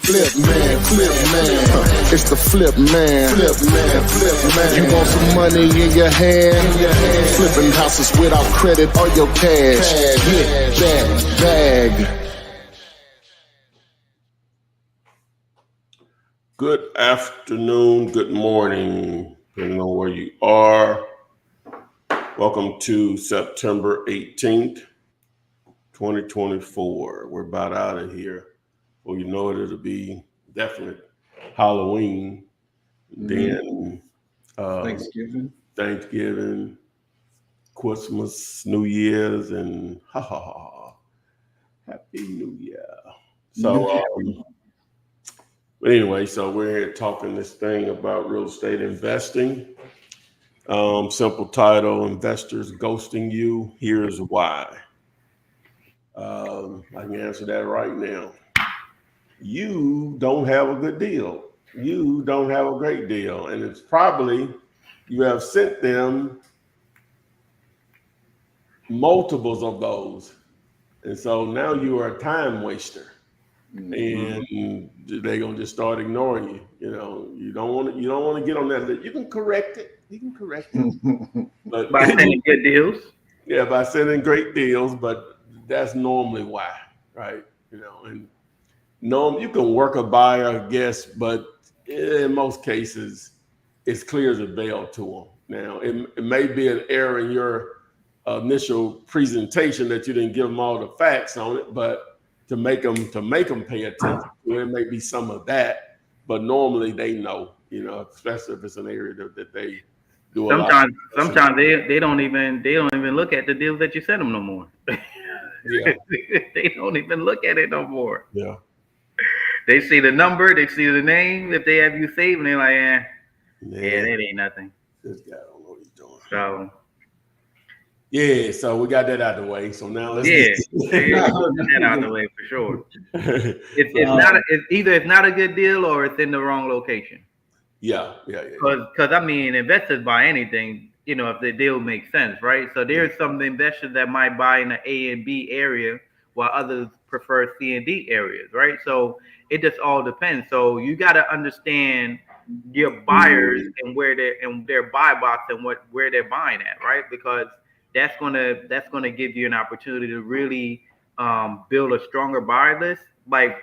It's the flip man. You want some money in your hand? Flipping houses without credit or your cash. Get that bag. Good afternoon, good morning, depending on where you are. Welcome to September 18th, 2024. We're about out of here. Well, you know it'll be definitely Halloween, then Thanksgiving, Christmas, New Year's, and Happy New Year. So, but anyway, so we're here talking this thing about real estate investing. Simple title: Investors Ghosting You. Here's why. I can answer that right now. You don't have a good deal. You don't have a great deal. And it's probably you have sent them multiples of those. And so now you are a time waster. And they're gonna just start ignoring you. You know, you don't want to get on that list. You can correct it. But by sending good deals. Yeah, by sending great deals, but that's normally why, right? You know, and you can work a buyer, I guess, but in most cases, it's clear as a bell to them. Now, it may be an error in your initial presentation that you didn't give them all the facts on it, but to make them pay attention, there may be some of that. But normally, they know, you know, especially if it's an area that they do. Sometimes they don't even look at the deals that you sent them no more. Yeah. They don't even look at it no more. Yeah. They see the number, they see the name. If they have you saved, and they're like, yeah, that ain't nothing. This guy don't know what he's doing. So, yeah, so we got that out of the way. So now let's get that out of the way for sure. It's not a good deal or it's in the wrong location. Yeah. Because I mean, investors buy anything, you know, if the deal makes sense, right? So there's some investors that might buy in the A and B area while others prefer C and D areas, right? So it just all depends. So you got to understand your buyers and where they're in their buy box and where they're buying at, right? Because that's gonna give you an opportunity to really build a stronger buyer list. Like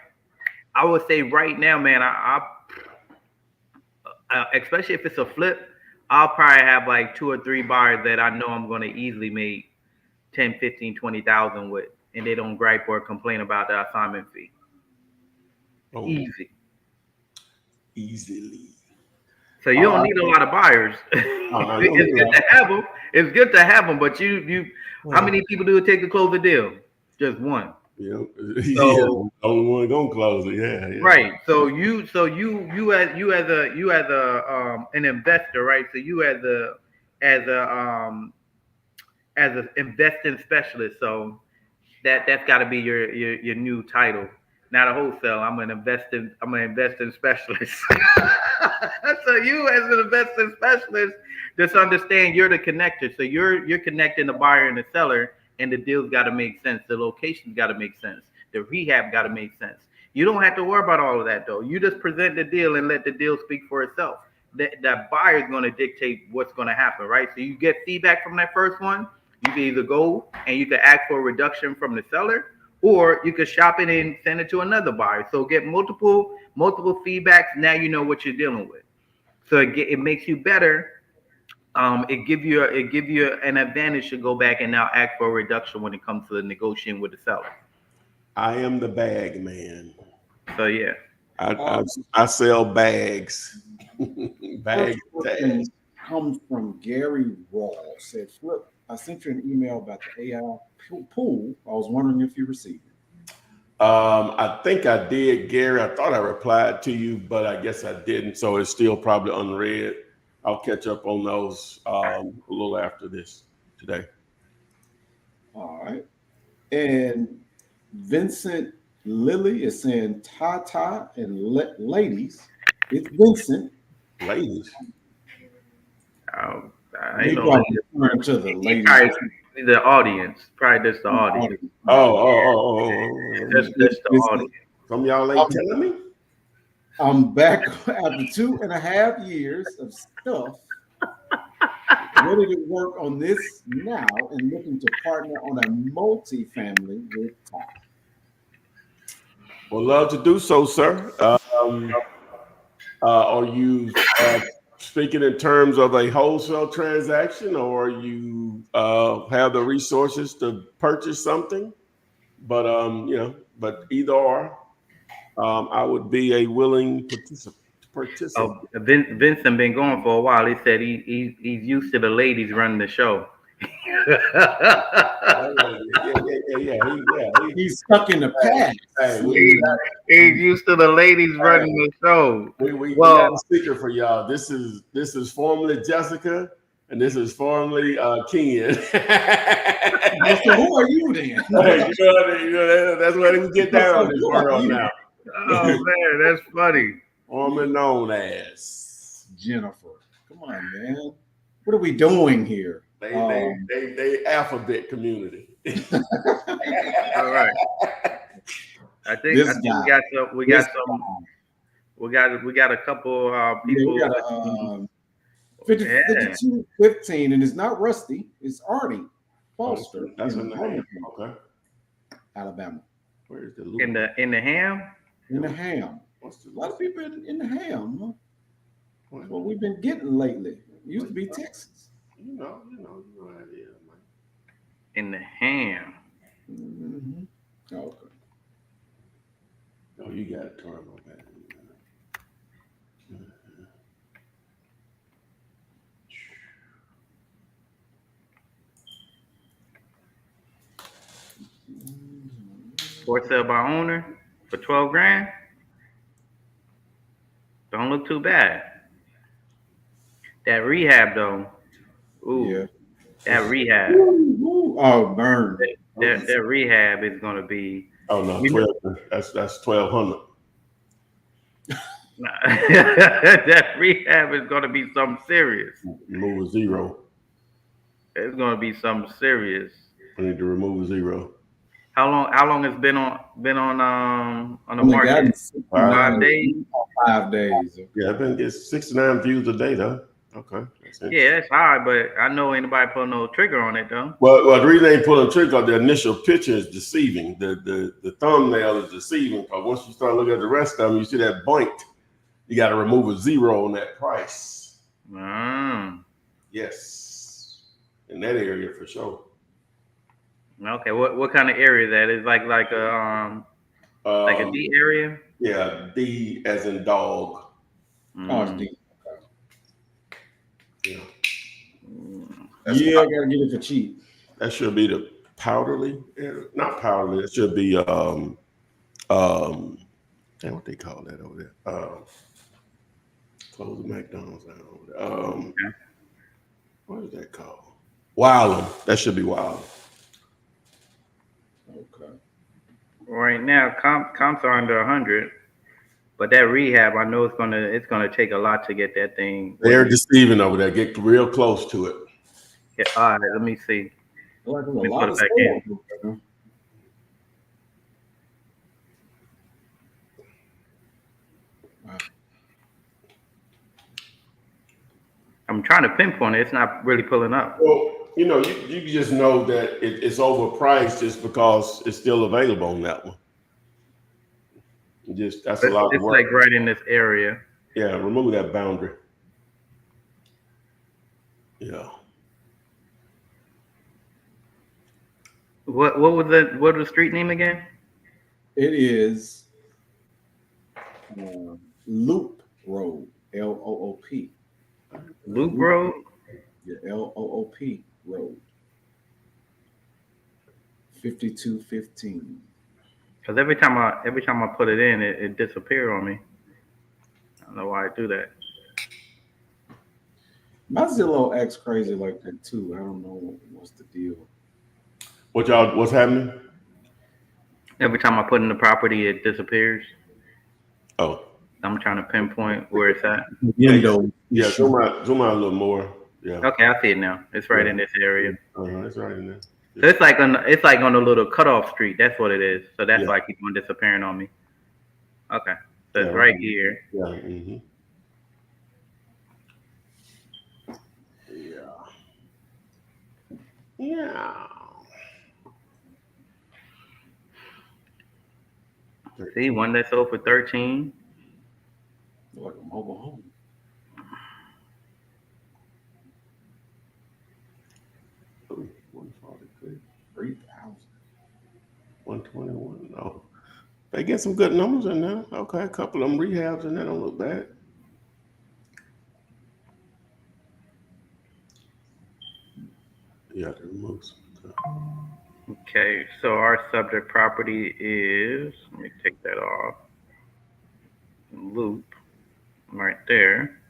I would say right now, man, I especially if it's a flip, I'll probably have like 2 or 3 buyers that I know I'm going to easily make 10, 15, 20,000 with, and they don't gripe or complain about the assignment fee. Oh, easily. So you don't need a lot of buyers. It's good to have them. It's good to have them, but you how many people do it take to close the deal? Just one. Yeah, so, only one gonna close it. Yeah. Right. So you as an investor, right? So you as an investing specialist. So that's got to be your new title. Not a wholesale. I'm an investing specialist. So you as an investing specialist, just understand you're the connector. So you're connecting the buyer and the seller. And the deal's got to make sense. The location's got to make sense. The rehab got to make sense. You don't have to worry about all of that, though. You just present the deal and let the deal speak for itself. That buyer is going to dictate what's going to happen, right? So you get feedback from that first one. You can either go and you can ask for a reduction from the seller, or you can shop it and send it to another buyer. So get multiple feedbacks. Now you know what you're dealing with. So it makes you better. It give you an advantage to go back and now ask for a reduction when it comes to the negotiating with the seller. I am the bag man. So yeah, I sell bags. Bags. Comes from Gary Raw. Said, "Flip, I sent you an email about the AI pool. I was wondering if you received it." I think I did, Gary. I thought I replied to you, but I guess I didn't. So it's still probably unread. I'll catch up on those a little after this today. All right. And Vincent Lilly is saying Tata and ladies. It's Vincent. Ladies. I know. Referring to the ladies. The audience. Probably just the audience. Oh. Just the audience. Some of y'all ain't telling me? I'm back after 2.5 years of stuff, ready to work on this now and looking to partner on a multi-family with Tom. Well, love to do so, sir. Are you speaking in terms of a wholesale transaction, or you have the resources to purchase something? But but either or, I would be a willing participant. Vincent been going for a while. He said he's used to the ladies running the show. He's stuck in the past. He's used to the ladies running the show. We got a speaker for y'all. This is formerly Jessica, and this is formerly Ken. So who are you then? That's what we get down on this world now. Oh man, that's funny. Formerly known as Jennifer. Come on, man. What are we doing here? They alphabet community. All right. I think we got a couple people. Yeah, we got 52-15, and it's not Rusty. It's Artie Foster. That's in the ham. Okay. Alabama. Where is the in the ham? In the ham. A lot of people in the ham, huh? That's what we've been getting lately. It used to be Texas. You know how it is, man. In the ham. Mm-hmm. Okay. Oh, you got a term on that. For sale by owner for 12 grand. Don't look too bad. That rehab though. Ooh. Yeah. That rehab. Ooh. Oh, burn. That rehab is gonna be. Oh no, 12. That's 1,200. That rehab is gonna be something serious. Remove a zero. It's gonna be something serious. I need to remove a zero. How long it's been on the market? 5 days. 5 days. Yeah, I've been getting 69 views a day though. Okay. Yeah, that's high, but I know ain't nobody put no trigger on it though. Well, the reason they ain't pulling trigger, the initial picture is deceiving. The thumbnail is deceiving because once you start looking at the rest of them, you see that point. You got to remove a zero on that price. Yes, in that area for sure. Okay, what kind of area that is like a D area? Yeah, D as in dog. Oh, it's D. Yeah. I gotta get it for cheap. That should be the powderly area. Not powderly. It should be what they call that over there. Close the McDonald's down over there. What is that called? Wildland. That should be Wildland. Okay. Right now, comps are under 100, but that rehab, I know it's gonna take a lot to get that thing. They're deceiving over there. Get real close to it. Yeah, all right, let me see. Like let me put it back in. I'm trying to pinpoint it. It's not really pulling up. Well, you just know that it's overpriced just because it's still available on that one. That's a lot of work. It's like right in this area. Yeah, remove that boundary. Yeah. What was the street name again? It is Loop Road. Loop. Loop Road? Yeah, Loop Road. 5215. Because every time I put it in, it disappears on me. I don't know why I do that. My Zillow acts crazy like that too. I don't know what's the deal. What's happening? Every time I put in the property, it disappears. Oh. I'm trying to pinpoint where it's at. Yeah, zoom out a little more. Yeah. Okay, I see it now. It's right in this area. It's right in there. So it's like on a little cutoff street. That's what it is. So that's why I keep on disappearing on me. Okay. That's right here. Yeah. Mm-hmm. Yeah. Yeah. See, one that sold for 13. Like a mobile home. Ooh, 143. 3,000. 121. No. They get some good numbers in there. Okay, a couple of them rehabs in there don't look bad. Yeah, they remove some stuff. Okay, so our subject property is, let me take that off. Loop, right there.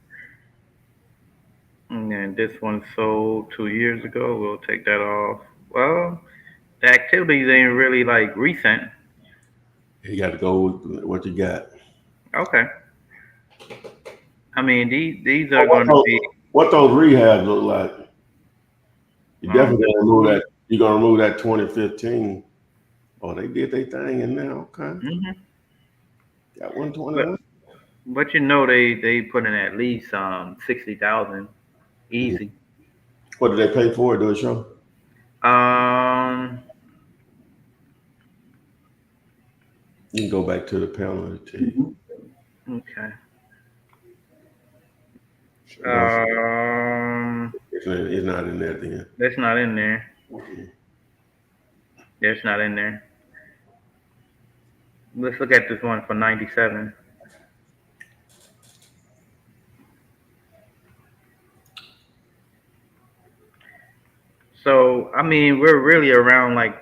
And then this one sold 2 years ago. We'll take that off. Well, the activities ain't really like recent. You got to go with what you got. Okay. I mean, these are going to be. What those rehabs look like? You definitely gonna remove that. You're gonna remove that 2015. Oh, they did their thing in there. Okay. Mm-hmm. Got 121. But you know they put in at least 60,000 easy. What did they pay for it? Do it show? You can go back to the penalty. Okay. It's not in there then. That's not in there. That's not in there. Let's look at this one for 97. So, I mean, we're really around like,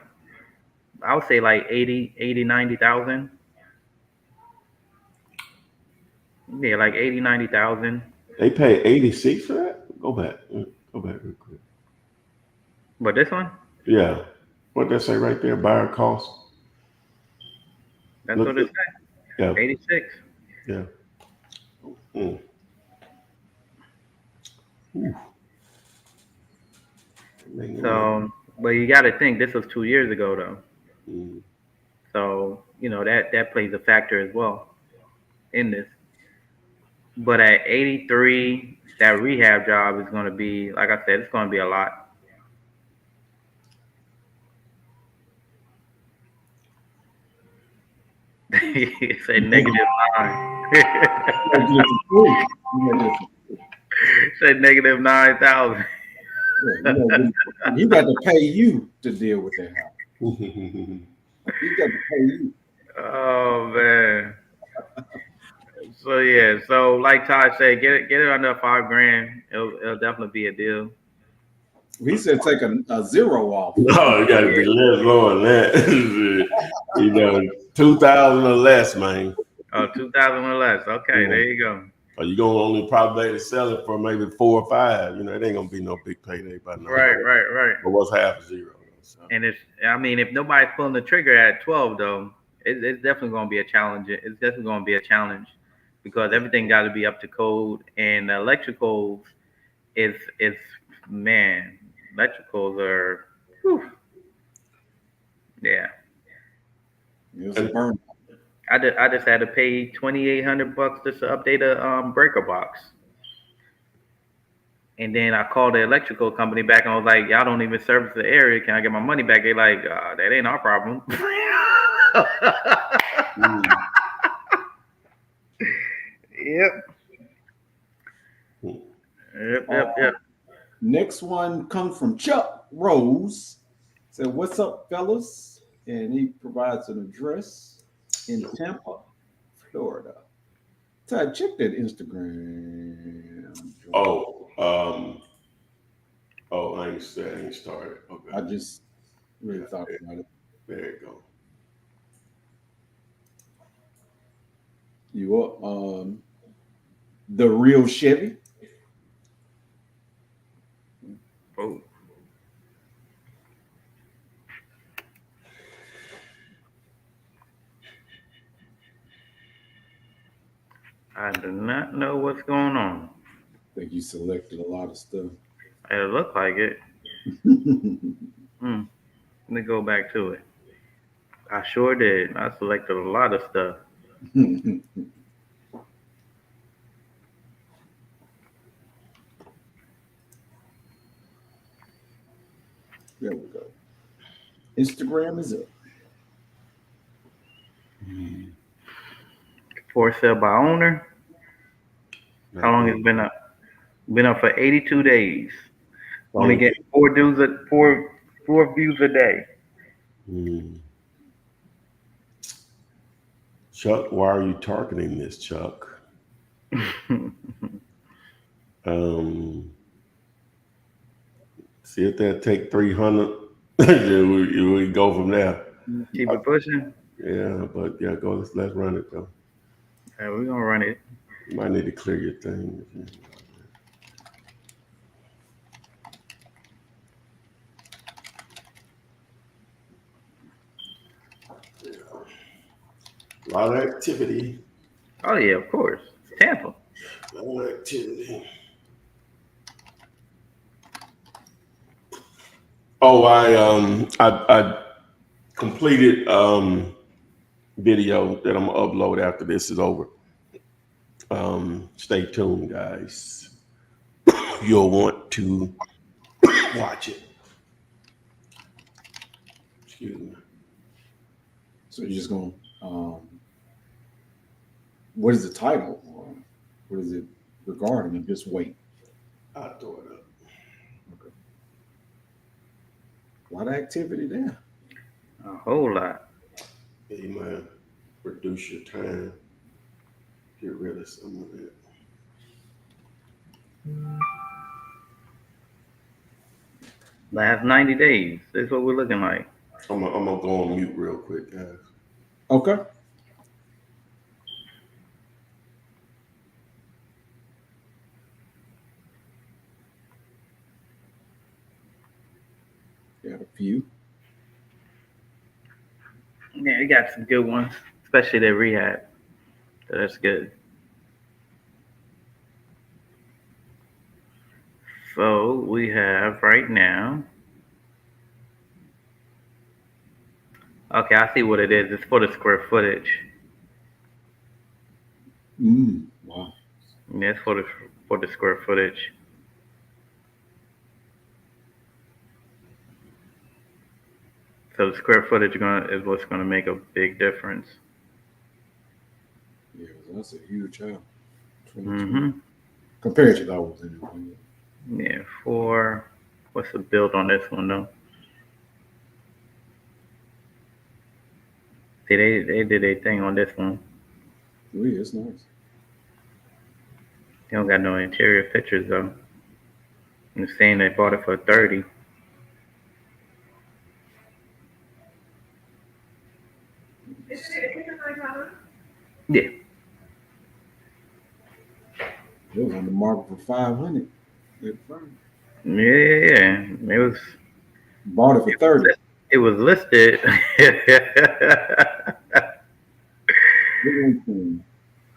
I would say like 80, 90,000. Yeah, like 80, 90,000. They pay 86 for that? Go back. Go back real quick. But this one? Yeah. What they say right there? Buyer cost. That's what it says. Yeah. 86. Yeah. Mm. So, but you got to think this was 2 years ago though. Mm. So, you know, that plays a factor as well in this. But at 83, that rehab job is going to be, like I said, it's going to be a lot. It's a -9. Say -9,000. He got to pay you to deal with that house. He got to pay you. Oh man. So yeah, so like Todd said, get it under $5,000. It'll definitely be a deal. He said take a zero off. No, you got to be less lower than that. 2,000 or less, man. Oh, 2,000 or less. Okay, there you go. Or you gonna only probably sell it for maybe 4 or 5. It ain't gonna be no big payday by now. Right. But what's half zero? So. And if nobody's pulling the trigger at 12 though, it's definitely gonna be a challenge. It's definitely gonna be a challenge because everything got to be up to code, and the electricals is man, electricals are, whew. Yeah. It was a burn. I just had to pay $2,800 just to update a breaker box. And then I called the electrical company back and I was like, y'all don't even service the area. Can I get my money back? They're like, that ain't our problem. Yep. Next one comes from Chuck Rose. Said, what's up, fellas? And he provides an address in Tampa, Florida. Todd, check that Instagram. I ain't started. Okay. I just really thought about it. There you go. You up? The real Chevy. Oh. I do not know what's going on. I think you selected a lot of stuff. It looked like it. Let me go back to it. I sure did. I selected a lot of stuff. There we go. Instagram is up. For sale by owner. How long it's been up? Been up for 82 days. Only get four views a day. Chuck, why are you targeting this, Chuck? See if they'll take 300. Then we go from there. Keep it pushing. Yeah, but yeah, go. Let's run it though. Yeah, we're gonna run it. You might need to clear your thing. A lot of activity. Oh yeah, of course. It's Tampa. A lot of activity. Oh, I completed video that I'm gonna upload after this is over. Stay tuned, guys. You'll want to watch it. Excuse me. So you're just going. What is the title? What is it regarding? And just wait. I'll throw it up. Okay. A lot of activity there. A whole lot. Hey man, reduce your time. Get rid of some of it. Last 90 days. That's what we're looking like. I'm gonna go on mute real quick, guys. Okay. Got a few. Yeah, you got some good ones, especially the rehab. So that's good. So we have right now. Okay, I see what it is. It's for the square footage. Wow. Yeah, it's for the square footage. So the square footage is what's gonna make a big difference. Yeah, that's a huge help. Compared to those anyway. Yeah, what's the build on this one though? See, they did a thing on this one. Oh, yeah, it's nice. They don't got no interior pictures though. I'm saying they bought it for 30. Yeah. It was on the market for 500. Yeah. It was Bought it for 30. It was listed.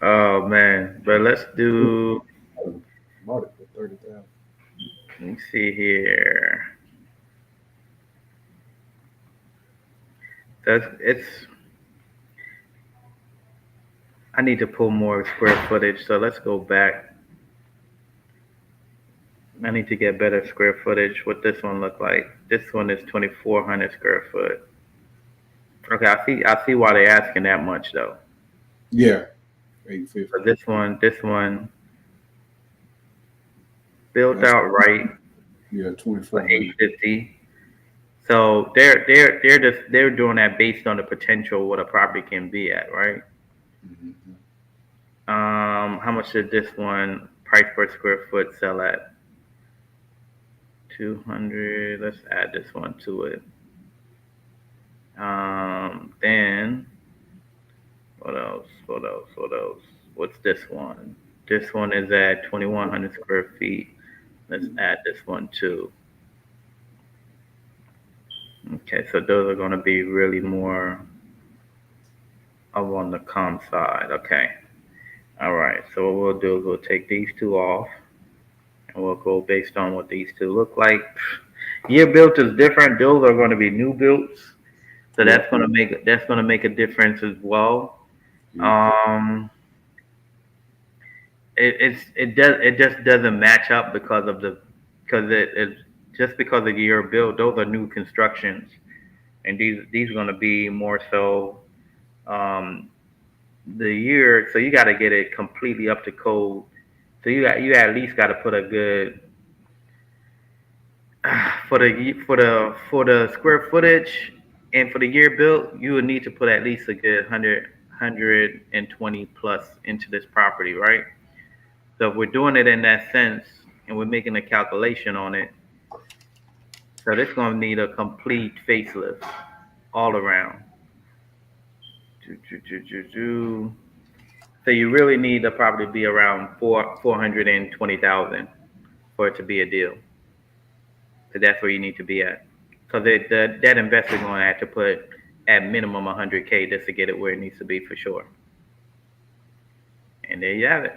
Oh man, but let's do. Bought it for 30,000. Let me see here. I need to pull more square footage, so let's go back. I need to get better square footage. What this one look like? This one is 2,400 square foot. Okay, I see why they're asking that much though. Yeah. 850. So this one built out right. Yeah, 24. For 850. So they're doing that based on the potential what a property can be at, right? How much did this one price per square foot sell at? 200. Let's add this one to it. Then what else? What's this one? This one is at 2,100 square feet. Let's add this one too. Okay, so those are going to be really more up on the calm side. Okay. All right. So what we'll do is we'll take these two off, and we'll go based on what these two look like. Year built is different. Those are going to be new builds, so that's going to make a difference as well. It just doesn't match up because just because of the year built, those are new constructions, and these are going to be more so the year. So you got to get it completely up to code. So you at least got to put a good for the square footage and for the year built. You would need to put at least a good 120 plus into this property, right? So if we're doing it in that sense and we're making a calculation on it, so this is going to need a complete facelift all around. So you really need the property to be around 420,000 for it to be a deal. So that's where you need to be at. Because that investor going to have to put at minimum 100K just to get it where it needs to be for sure. And there you have it.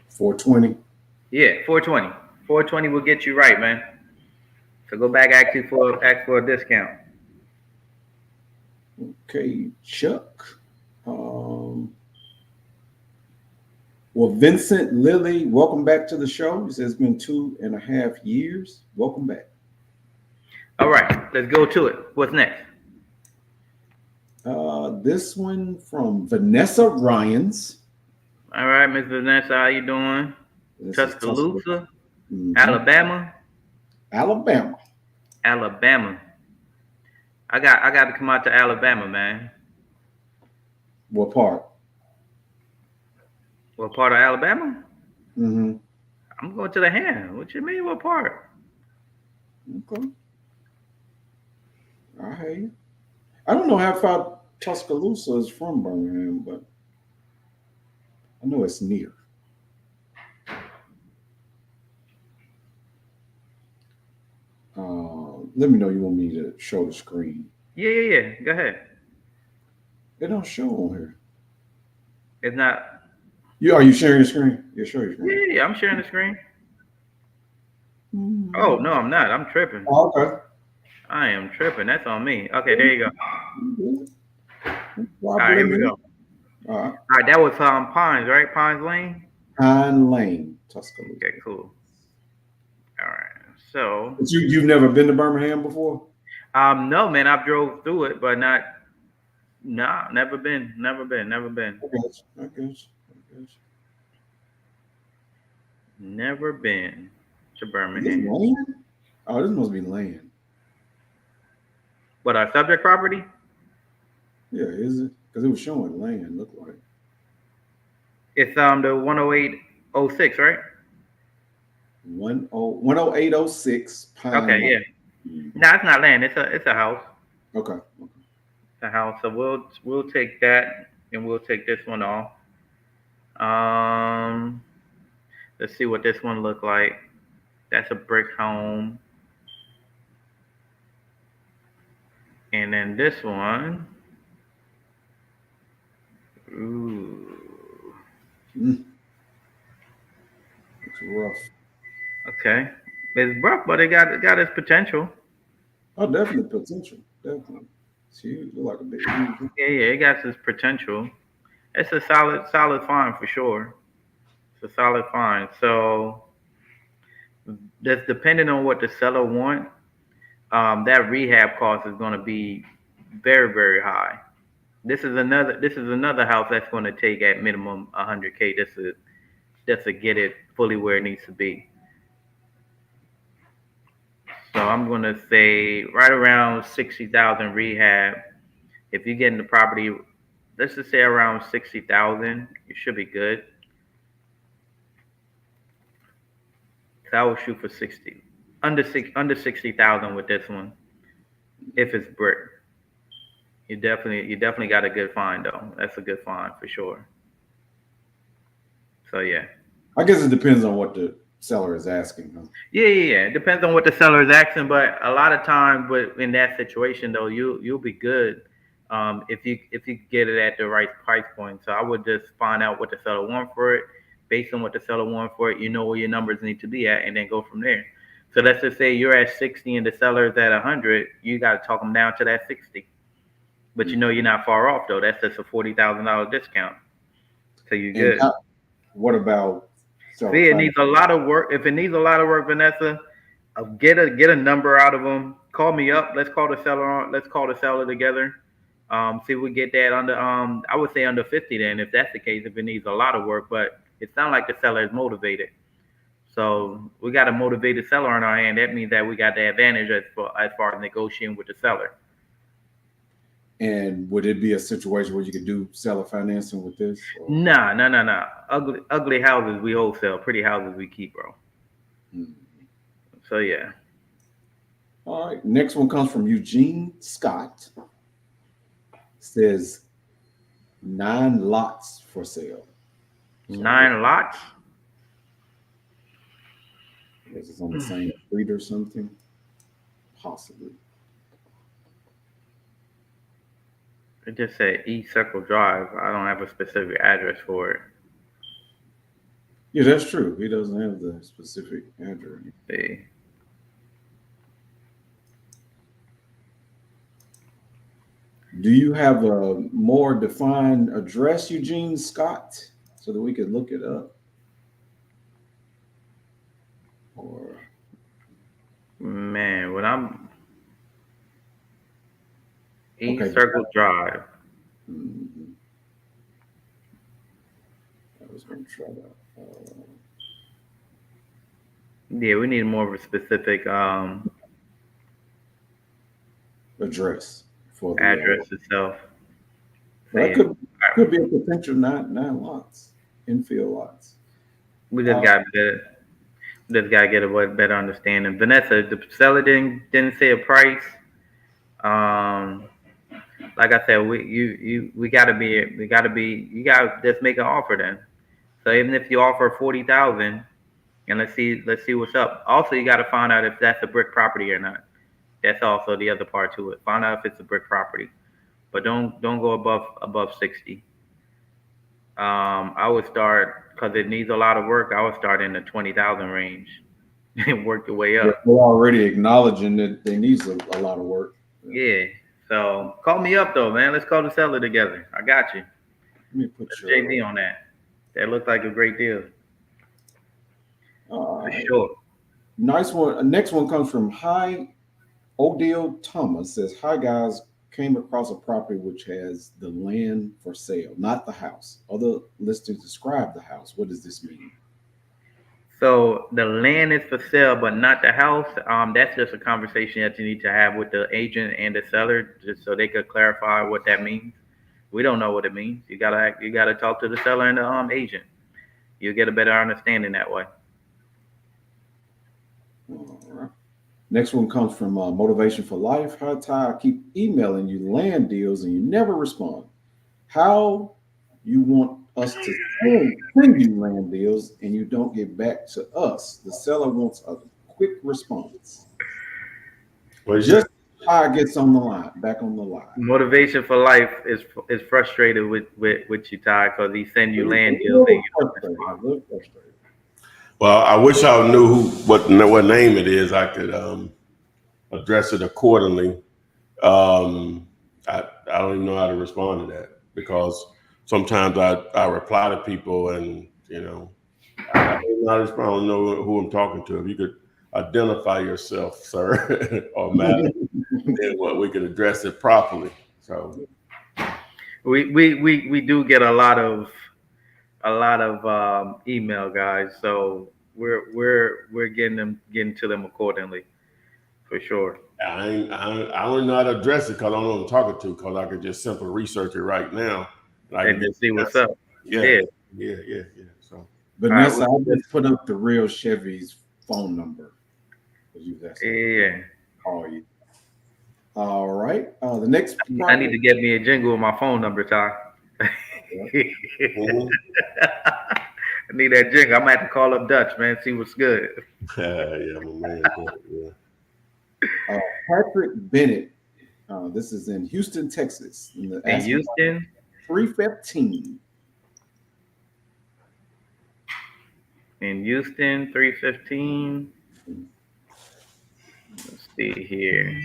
420. Yeah, 420. 420 will get you right, man. So go back ask for a discount. Okay, Chuck. Well, Vincent Lilly, welcome back to the show. He says it's been 2.5 years. Welcome back. All right, let's go to it. What's next? This one from Vanessa Ryans. All right, Miss Vanessa, how you doing? This is Tuscaloosa, Mhm. Alabama. Alabama. I got to come out to Alabama, man. What part? What part of Alabama? Mm-hmm. I'm going to the hand. What you mean, what part? Okay. I hear you. I don't know how far Tuscaloosa is from Birmingham, but I know it's near. Let me know you want me to show the screen. Yeah. Go ahead. It don't show on here. It's not. Are you sharing the screen? Yeah, show your screen. Yeah, I'm sharing the screen. Mm-hmm. Oh, no, I'm not. I'm tripping. Oh, okay. I am tripping. That's on me. Okay, there you go. All right, here we go. All right. All right, that was Pines, right? Pines Lane? Pine Lane, Tuscaloosa. Okay, cool. All right. So But you've never been to Birmingham before? no, man, I've drove through it, but never been. I guess. Never been to Is this Birmingham. land? Oh, this must be land. What, our subject property? Yeah, is it? Because it was showing land, looked like. It's the 10806, right? 10806 Pine Okay, Lane. yeah. No, it's not land. It's a house. Okay. It's a house. So we'll take that and we'll take this one off. Let's see what this one look like. That's a brick home. And then this one. Ooh. It's rough. Okay. It's rough, but it got its potential. Oh, definitely potential. Definitely. It's huge. Look like a big. Yeah, it got its potential. It's a solid find for sure. It's a solid find. So that's depending on what the seller want. That rehab cost is going to be very, very high. This is another house that's going to take at minimum 100K just to get it fully where it needs to be. So I'm going to say right around 60,000 rehab. If you get in the property, let's just say around 60,000, you should be good. So I will shoot for 60, under 60,000 with this one. If it's brick, you definitely got a good find though. That's a good find for sure. So yeah. I guess it depends on what the seller is asking. Huh? Yeah. It depends on what the seller is asking, but a lot of times, but in that situation though, you'll be good if you get it at the right price point. So I would just find out what the seller wants for it. Based on what the seller wants for it, you know where your numbers need to be at, and then go from there. So let's just say you're at 60 and the seller's at 100. You got to talk them down to that 60. But you know you're not far off though. That's just a $40,000 discount. So you're good. What about? See, it needs a lot of work. If it needs a lot of work, Vanessa, Get a number out of them. Call me up. Let's call the seller on. Let's call the seller together. See if we get that under. I would say under 50. Then, if that's the case, if it needs a lot of work, but it sounds like the seller is motivated. So we got a motivated seller on our hand. That means that we got the advantage as far as negotiating with the seller. And would it be a situation where you could do seller financing with this? Or? Nah. Ugly houses we wholesale. Pretty houses we keep, bro. So yeah. All right. Next one comes from Eugene Scott. Says 9 lots for sale. So 9 lots. I guess it's on the same street or something. Possibly. It just said East Circle Drive. I don't have a specific address for it. Yeah, that's true. He doesn't have the specific address. Let's see. Do you have a more defined address, Eugene Scott, so that we could look it up? Or Man, when I'm East Okay. Circle Drive. I was going to try that. Yeah, we need more of a specific Address for the address itself. That could be a potential 9 lots, infill lots. We just got to get a better understanding. Vanessa, the seller didn't say a price. Like I said, you gotta just make an offer then. So even if you offer 40,000, and let's see what's up. Also, you got to find out if that's a brick property or not. That's also the other part to it. Find out if it's a brick property, but don't go above 60. I would start, because it needs a lot of work. I would start in the 20,000 range and work your way up. Yeah, we're already acknowledging that it needs a lot of work. Yeah. So call me up though, man. Let's call the seller together. I got you. Let me put JD on that. That looked like a great deal. For sure. Nice one. Next one comes from Hi Odile Thomas. Says, "Hi guys, came across a property which has the land for sale, not the house. Other listings describe the house. What does this mean?" So the land is for sale, but not the house. That's just a conversation that you need to have with the agent and the seller, just so they could clarify what that means. We don't know what it means. You gotta talk to the seller and the agent. You'll get a better understanding that way. All right. Next one comes from Motivation for Life. "Hi Ty, I keep emailing you land deals and you never respond. How you want us to send you land deals and you don't get back to us? The seller wants a quick response." Well, Just how it gets on the line, back on the line. Motivation for Life is frustrated with you, Ty, because he send you land deals and you don't respond. well, I wish I knew what name it is. I could address it accordingly. I don't even know how to respond to that, because sometimes I reply to people and I don't know who I'm talking to. If you could identify yourself, sir, or madam, then we could address it properly. So we do get a lot of email, guys. So we're getting to them accordingly, for sure. I don't know how to address it because I don't know who I'm talking to, because I could just simply research it right now And just see what's up. Yeah. So, Vanessa, I just put up the real Chevy's phone number. Yeah. Call you. All right. The next. I need to get me a jingle with my phone number, Ty. mm-hmm. I need that jingle. I'm gonna have to call up Dutch, man. See what's good. Yeah, my man. Yeah. Patrick Bennett. This is in Houston, Texas. In Houston, 315. In Houston, 315. Let's see here.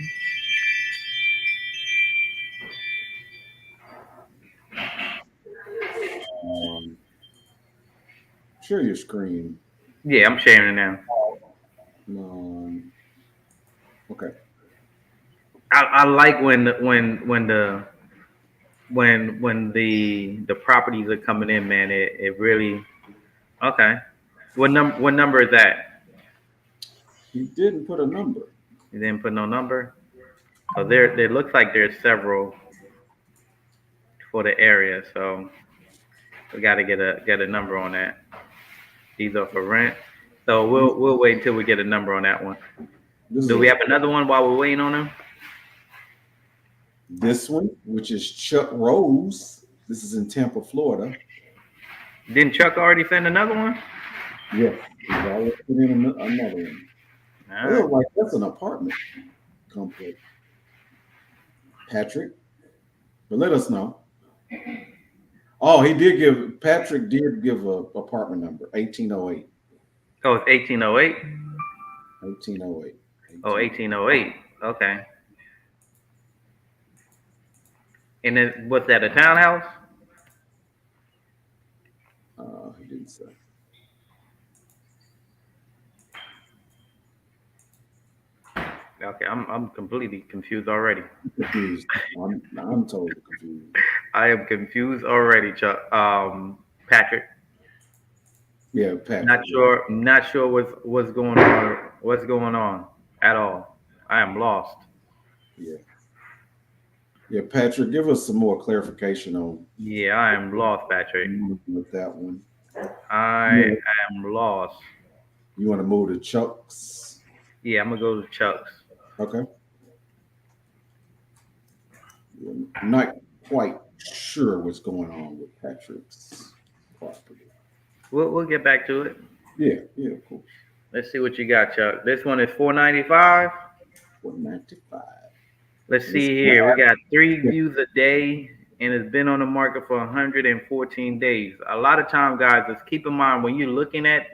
Share your screen. Yeah, I'm sharing it now. Okay. I like when the properties are coming in, man. It really okay. What number is that? He didn't put a number. You didn't put no number. So there it looks like there's several for the area. So we got to get a number on that. These are for rent. So we'll wait until we get a number on that one. Do we have another one while we're waiting on them? This one, which is Chuck Rose. This is in Tampa, Florida. Didn't Chuck already send another one? Yeah, he's already put in another one. All It looks right. like that's an apartment complex. Patrick, but let us know. Oh, Patrick did give a apartment number, 1808. Oh, it's 1808? 1808. Oh, 1808. Okay. And then was that a townhouse? He didn't say. Okay, I'm completely confused already. Confused. I'm totally confused. I am confused already, Chuck. Patrick. Yeah, Patrick. Not sure what's going on. What's going on at all? I am lost. Yeah. Yeah, Patrick, give us some more clarification on. Yeah, I am lost, Patrick. With that one. I am lost. You want to move to Chuck's? Yeah, I'm gonna go to Chuck's. Okay. I'm not quite sure what's going on with Patrick's property. We'll get back to it. Yeah, of course. Let's see what you got, Chuck. This one is $495. $495. Let's see here. We got 3 views a day, and it's been on the market for 114 days. A lot of time, guys, just keep in mind when you're looking at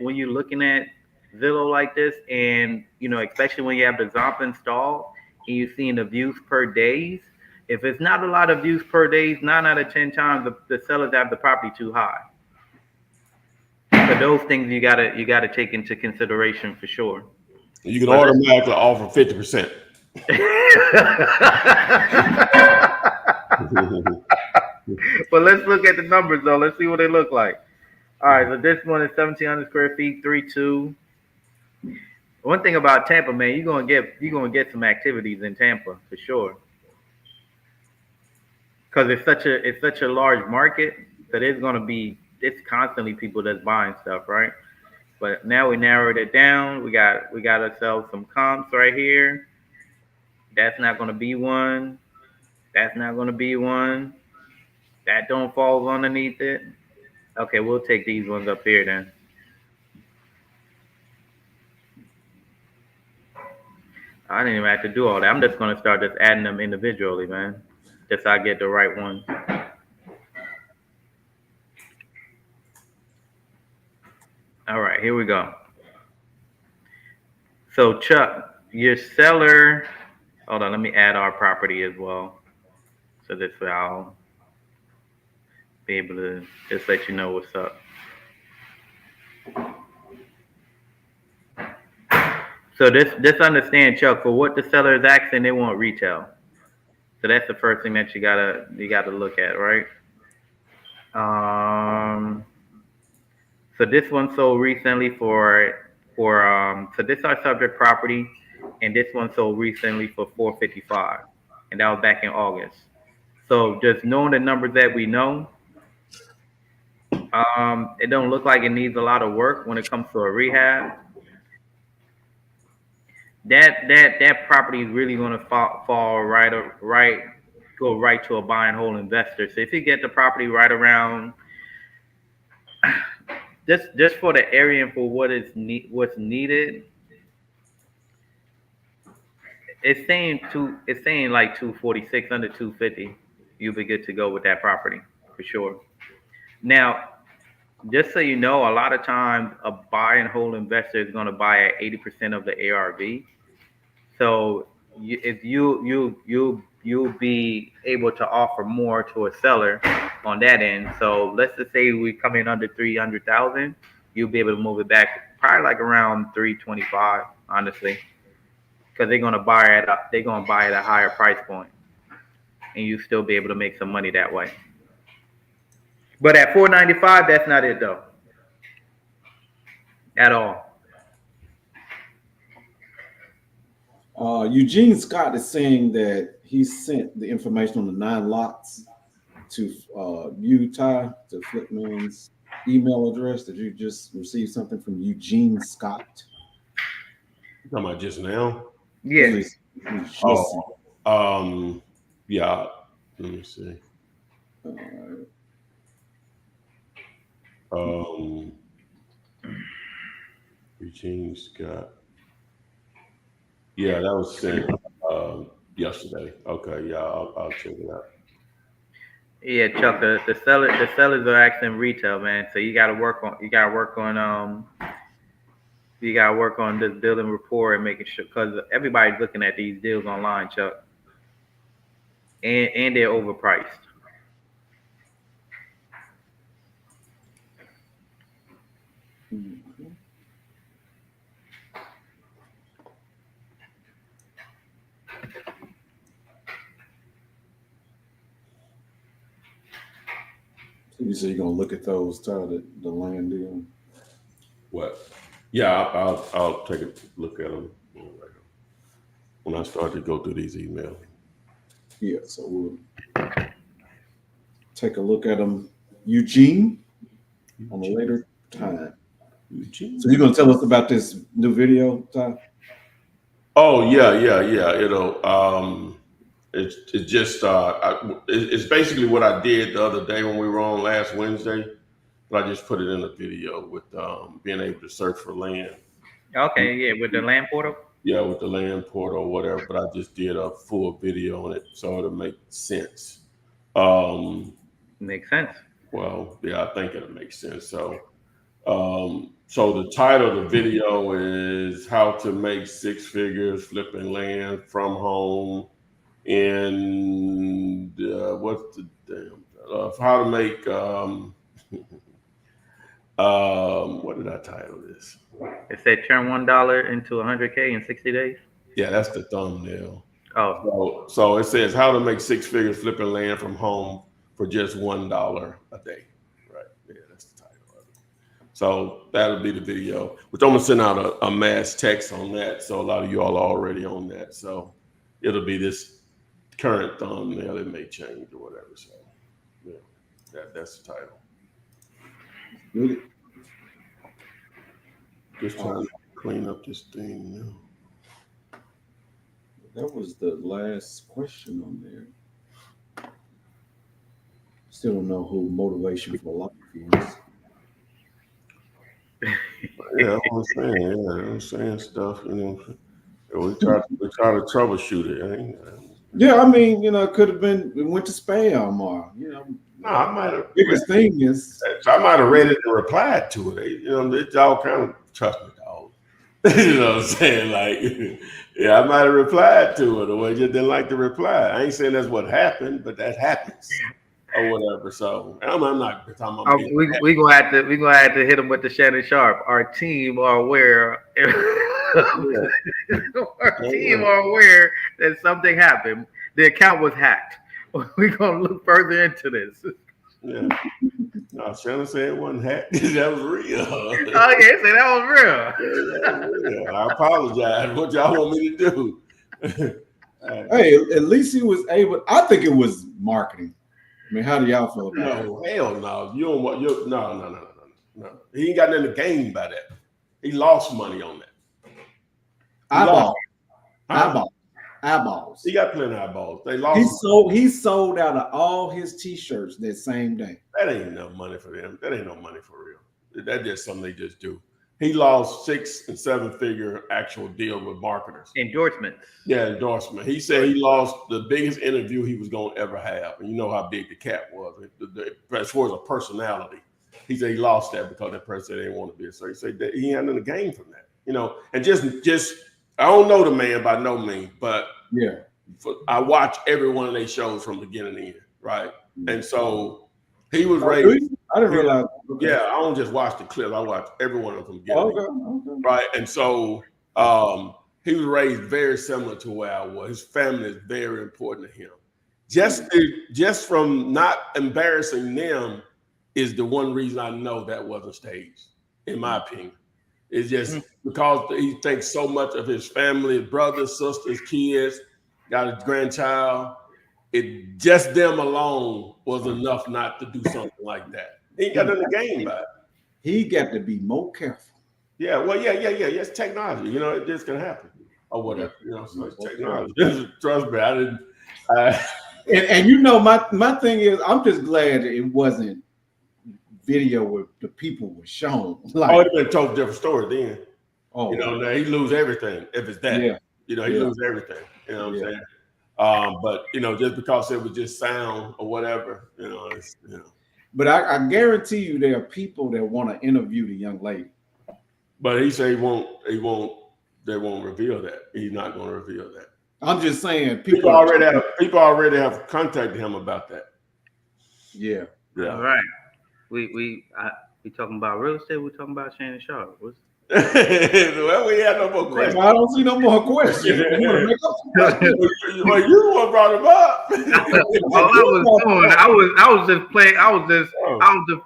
Zillow like this, and especially when you have the Zomp installed and you're seeing the views per days. If it's not a lot of views per days, 9 out of 10 times the sellers have the property too high. So those things you gotta take into consideration for sure. You can automatically offer 50%. But let's look at the numbers though. Let's see what they look like. All right, so this one is 1,700 square feet, 3.2. One thing about Tampa, man, you're gonna get some activities in Tampa for sure, because it's such a large market that it's constantly people that's buying stuff, right? But now we narrowed it down. We got ourselves some comps right here. That's not gonna be one. That's not gonna be one. That don't fall underneath it. Okay, we'll take these ones up here then. I didn't even have to do all that. I'm just gonna start just adding them individually, man. Just so I get the right one. All right, here we go. So Chuck, your seller, hold on, let me add our property as well. So this way I'll be able to just let you know what's up. So this understand, Chuck, for what the seller is asking, they want retail. So that's the first thing that you gotta look at, right? So this one sold recently so this is our subject property, and this one sold recently for $455, and that was back in August. So just knowing the numbers that we know, it don't look like it needs a lot of work when it comes to a rehab. That property is really going to go right to a buy and hold investor. So if you get the property right around just for the area and for what's needed, it's saying like 246 under 250. You'll be good to go with that property for sure. Now, just so you know, a lot of times a buy and hold investor is going to buy at 80% of the ARV. So if you'll be able to offer more to a seller on that end. So let's just say we come in under 300,000, you'll be able to move it back probably like around 325, honestly. because they're gonna buy it up. They're gonna buy it at a higher price point, and you still be able to make some money that way. But at $495, that's not it though, at all. Eugene Scott is saying that he sent the information on the 9 lots to Utah to Flipman's email address. Did you just receive something from Eugene Scott? You talking about just now? Yeah. Yeah. Let me see. Eugene Scott. Yeah, that was sent yesterday. Okay, yeah, I'll check it out. Yeah, Chuck. The sellers are acting retail, man. So you gotta work on this building rapport and making sure, because everybody's looking at these deals online, Chuck, and they're overpriced. You say you're gonna look at those, Tyler, the land deal. What? Yeah, I'll take a look at them when I start to go through these emails. Yeah, so we'll take a look at them, Eugene, on a later time. Eugene. So you're gonna tell us about this new video, Ty? Oh yeah. It'll it's just it's basically what I did the other day when we were on last Wednesday, but I just put it in a video with being able to search for land. Okay, yeah, with the land portal. Yeah, with the land portal or whatever, but I just did a full video on it so it'll make sense. Makes sense. Well, yeah, I think it'll make sense. So the title of the video is "How to Make 6 Figures Flipping Land from Home," and what's the damn how to make what did I title this? It said turn $1 into 100K in 60 days. Yeah, that's the thumbnail. Oh, So it says how to make 6 figures flipping land from home for just $1 a day. Right. Yeah, that's the title of it. So that'll be the video, which I'm gonna send out a mass text on that. So a lot of you all are already on that. So it'll be this current thumbnail. It may change or whatever. So yeah, that's the title. Really? Just trying to clean up this thing now. That was the last question on there. Still don't know who Motivation for Life is. Yeah, I'm saying stuff, you know. We try to troubleshoot it. Yeah, I mean, it could have been, it went to spam or, No, I might have. Biggest thing is, I might have read it and replied to it. It's all kind of trust me, dog. You know what I'm saying? Like, yeah, I might have replied to it, or I just didn't like the reply. I ain't saying that's what happened, but that happens, or whatever. So I'm not. We gonna have to hit them with the Shannon Sharp. Our team are aware. Our team are aware that something happened. The account was hacked. We're gonna look further into this. Yeah. No, Shannon said it wasn't hacked. That was real. Okay, so that was real. Yeah, that was real. I apologize. What y'all want me to do? hey, at least he was able. I think it was marketing. I mean, how do y'all feel about it? No, hell no. You don't want no. He ain't got nothing to gain by that. He lost money on that. Eyeballs. He got plenty of eyeballs. They lost. He sold out of all his T-shirts that same day. That ain't no money for them. That ain't no money for real. That's just something they just do. He lost 6 and 7 figure actual deal with marketers. Endorsements. Yeah, endorsement. He said he lost the biggest interview he was going to ever have. And you know how big the cat was. As far as a personality, he said he lost that because that person said they didn't want to be. So he said that he had nothing to gain from that. And just I don't know the man by no means, but yeah, I watch every one of their shows from beginning to end, right? And so he was raised. I didn't realize. Okay. Yeah, I don't just watch the clips. I watch every one of them from beginning to end, right? And so he was raised very similar to where I was. His family is very important to him. Just from not embarrassing them is the one reason I know that wasn't staged, in my opinion. It's just because he thinks so much of his family, his brothers, sisters, kids, got a grandchild. It just them alone was enough not to do something like that. He ain't got nothing to gain by it. He got to be more careful. Yeah, well, yeah. It's technology. You know, it just can happen or whatever. You know, so it's technology. Trust me, I didn't. And you know, my thing is, I'm just glad it wasn't video where the people were shown. Like, it'd been a totally different story then. Oh, you know, now he lose everything if it's that. Yeah. You know, he lose everything. You know what I'm saying? But you know, just because it was just sound or whatever, you know, it's, you know. But I guarantee you, there are people that want to interview the young lady. But he said they won't reveal that. He's not going to reveal that. I'm just saying, people already have contacted him about that. Yeah. All right. We talking about real estate. We're talking about Shannon Sharp. Well, we had no more questions. I don't see no more questions. Well, you one brought him up. I was just playing. I was just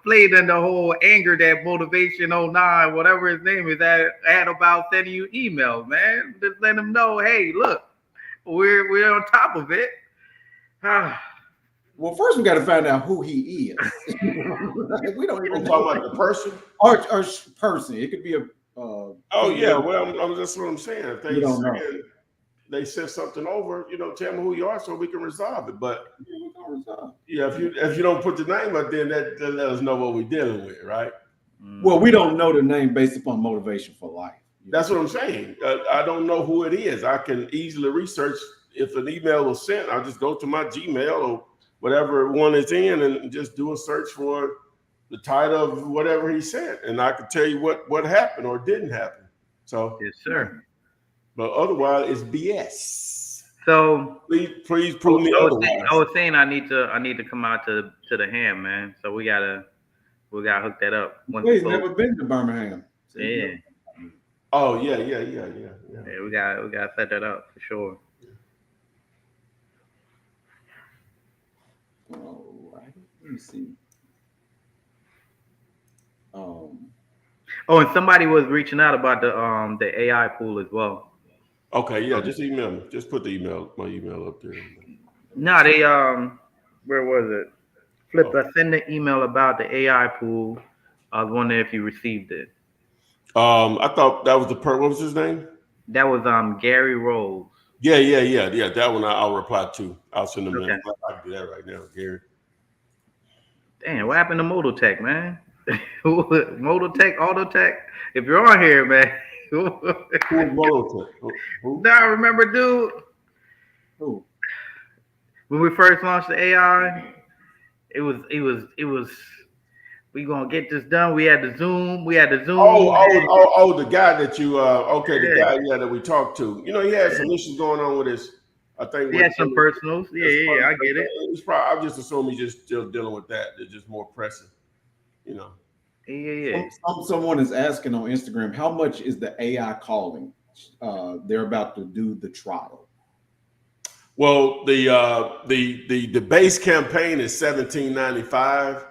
playing in the whole anger that motivation 09, whatever his name is, that had about sending you emails, man. Just let him know, hey, look, we're on top of it. Well, first we got to find out who he is. We don't even talk about the person or person. It could be a. Well, that's what I'm saying. If they send something over, you know, tell me who you are so we can resolve it. But if you don't put the name up, then that let us know what we're dealing with, right? Well, we don't know the name based upon motivation for life. That's what I'm saying. I don't know who it is. I can easily research. If an email was sent, I'll just go to my Gmail or whatever one is in and just do a search for the title of whatever he sent, and I can tell you what happened or didn't happen. So yes, sir. But otherwise, it's BS. So please prove me otherwise. I was saying I need to come out to the ham, man. So we gotta hook that up. He's never been to Birmingham. Yeah. Oh yeah. Yeah, we gotta set that up for sure. All right. Let me see. And somebody was reaching out about the AI pool as well. Okay, yeah, just email me. Just put my email up there. No, they where was it? Flip, I sent an email about the AI pool. I was wondering if you received it. I thought that was what was his name? That was Gary Rose. Yeah. That one I'll reply to. I'll send them in. I can do that right now, Gary. Damn, what happened to Modotech, man? Modotech, Autotech. If you're on here, man. Who's Modotech? Who? I remember, dude. Who? When we first launched the AI, it was. We gonna get this done. We had the Zoom. Oh, the guy that you. The guy that we talked to. You know, he had some issues going on with his. I think he had some personals. Yeah, I get it. It's probably. I just assume he's just still dealing with that. It's just more pressing. You know. Yeah. Someone is asking on Instagram, how much is the AI calling? They're about to do the trial. Well, the base campaign is $1,795,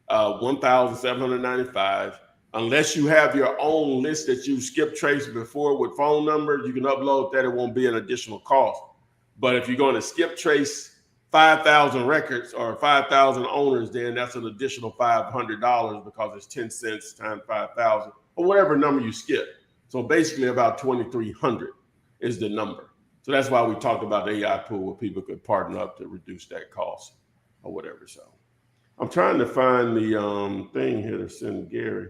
$1,795. Unless you have your own list that you skip traced before with phone numbers, you can upload that. It won't be an additional cost. But if you're going to skip trace 5,000 records or 5,000 owners, then that's an additional $500 because it's 10 cents times 5,000 or whatever number you skip. So basically about 2,300 is the number. So that's why we talked about the AI pool where people could partner up to reduce that cost or whatever. So I'm trying to find the thing here to send Gary.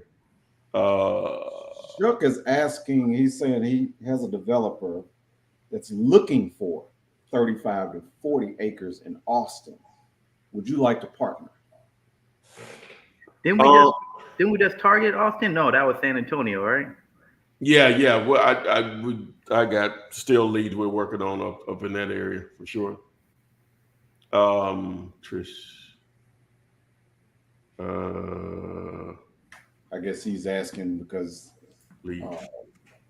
Shook is asking, he's saying he has a developer that's looking for 35 to 40 acres in Austin. Would you like to partner? Didn't we just target Austin? No, that was San Antonio, right? Yeah. Well, I got still leads we're working on up in that area for sure. Trish. I guess he's asking because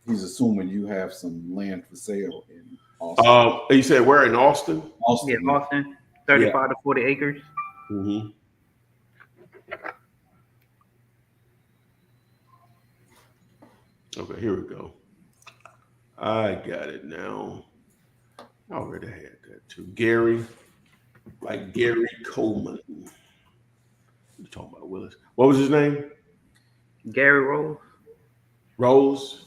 He's assuming you have some land for sale in Austin. You said where in Austin? Yeah, Austin. Austin, 35 to 40 acres. Mm-hmm. Okay, here we go. I got it now. I already had that too. Gary, like Gary Coleman. You're talking about Willis. What was his name? Gary Rose. Rose.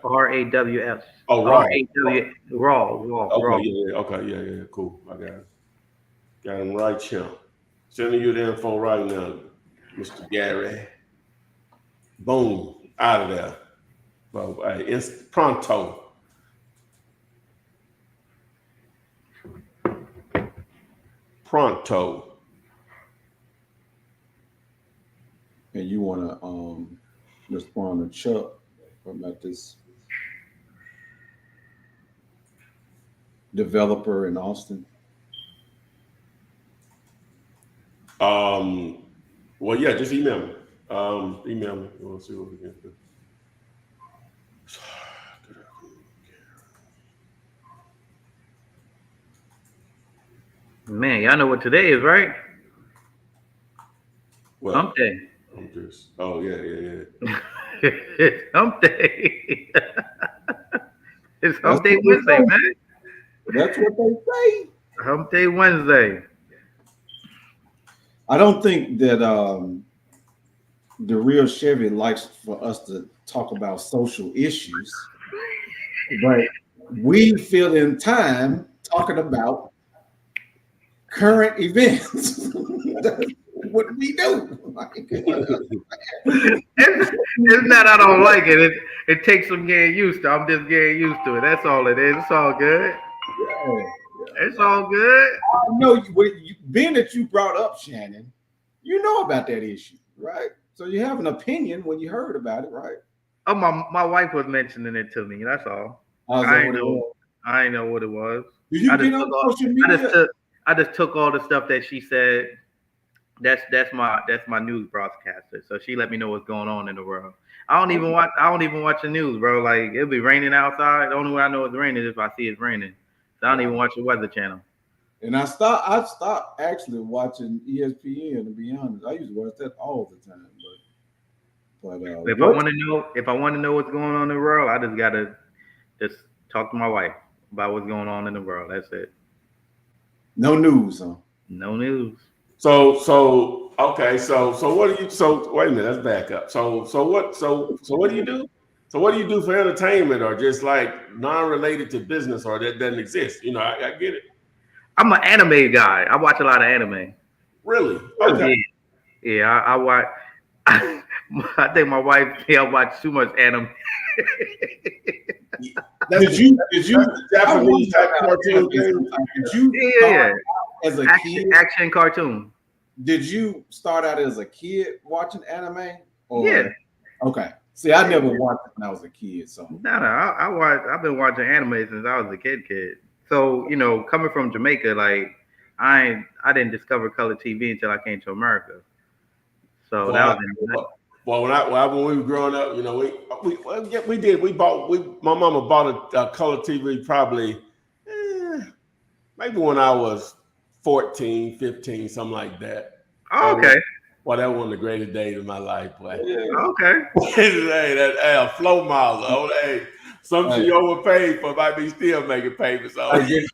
RAWS. Oh, Raw. Raw. Okay, yeah. Okay, yeah. Cool. I got it. Got him right here. Sending you the info right now, Mr. Gary. Boom, out of there. Well, it's pronto. Pronto. And you want to respond to Chuck about this developer in Austin? Well, yeah, just email me. Email me. We'll see what we can do. Man, y'all know what today is, right? Well, Hump day. I'm just. Oh yeah. It's hump day. It's hump day Wednesday, man. That's what they say. Hump day Wednesday. I don't think that the real Chevy likes for us to talk about social issues, but we fill in time talking about current events. That's what we do. It's not I don't like it. It takes some getting used to. I'm just getting used to it. That's all it is. It's all good. Yeah. It's all good. I know being that you brought up Shannon, you know about that issue, right? So you have an opinion when you heard about it, right? Oh, my wife was mentioning it to me. That's all. I ain't know what it was. Did you get on social media? I just took all the stuff that she said. That's my news broadcaster. So she let me know what's going on in the world. I don't even watch the news, bro. Like it'll be raining outside. The only way I know it's raining is if I see it's raining. So I don't even watch the Weather Channel. And I've stopped actually watching ESPN, to be honest. I used to watch that all the time. But if I want to know what's going on in the world, I just gotta just talk to my wife about what's going on in the world. That's it. No news, huh? No news. So okay. So what do you? So wait a minute. Let's back up. So what do you do? So what do you do for entertainment or just like non-related to business or that doesn't exist? You know, I get it. I'm an anime guy. I watch a lot of anime. Really? Okay. Yeah. I watch. I think my wife I watch too much anime. Did you Japanese type cartoon thing? Did you start as a kid? Action cartoon. Did you start out as a kid watching anime? Yeah. Okay. See, I never watched it when I was a kid. So I've been watching anime since I was a kid. So coming from Jamaica, like I didn't discover color TV until I came to America. So that was. Well, when we were growing up, my mama bought a color TV probably maybe when I was 14, 15, something like that. Oh, okay. Well, that was one of the greatest days of my life, boy. Yeah. Okay. That flow miles. Oh, hey, something she overpaid for might be still making payments. So. Did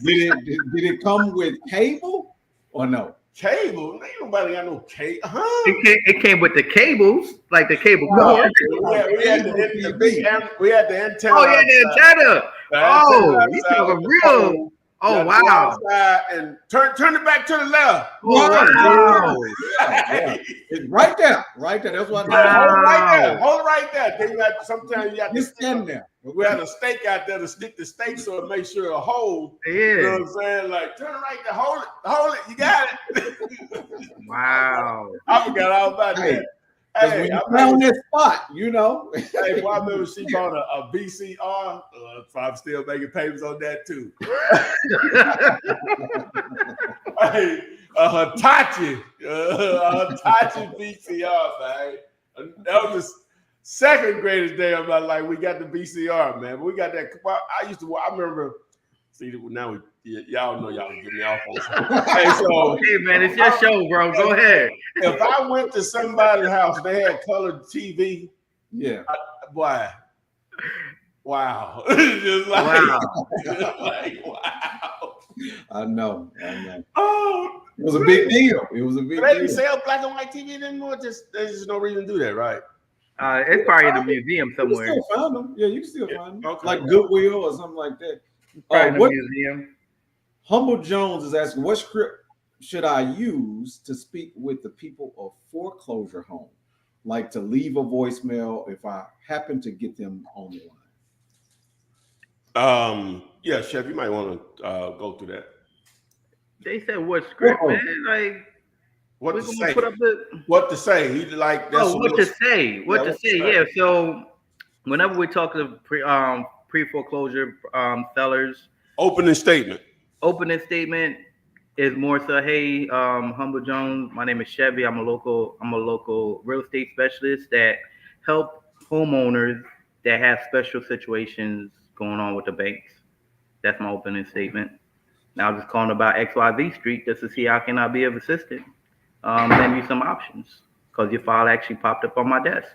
it come with cable or no? Cable? Ain't nobody got no cable. Huh? It came with the cables, like the cable cord. We had the antenna. Oh, yeah, the antenna. Oh, you talking real. Oh, wow. And turn it back to the left. Oh, wow. Yeah. It's right there. That's what Hold it right there. Then sometimes you have to stand there. We had a stake out there to stick the stake so it makes sure it'll hold. Yeah. You know what I'm saying? Like, turn it right there. Hold it. You got it. Wow. I forgot all about that. Hey, when you found that spot, Hey, well, I remember she bought a VCR. I'm still making payments on that too. Hey, a Hitachi VCR, man. That was Second greatest day of my life, we got the VCR, man. We got that. I remember. See, now y'all know y'all can get me off on something. Hey, so hey man, it's your show, bro. Go ahead. If I went to somebody's house, they had colored TV. Yeah. Boy, wow. Just like, Wow. like, wow. I know. Oh, It was a big deal. It was a big they deal. didn't sell black and white TV anymore. There's just no reason to do that, right? It's probably in a museum You somewhere. can still find them. Yeah, you can still find them. Okay. Like Goodwill or something like that. Probably in a What museum. Humble Jones is asking, what script should I use to speak with the people of Foreclosure Home? Like to leave a voicemail if I happen to get them on the line. Yeah, Chef, you might want to go through that. They said what script, man? Like What we're to gonna say? put up the What to say? He like that's what to say. What Yeah, to say? Yeah. So whenever we talk to pre foreclosure sellers, opening statement. opening statement is more so, hey, Humble Jones, my name is Chevy. I'm a local real estate specialist that help homeowners that have special situations going on with the banks. That's my opening statement. Now I'm just calling about XYZ Street just to see how can I be of assistance. Send you some options because your file actually popped up on my desk.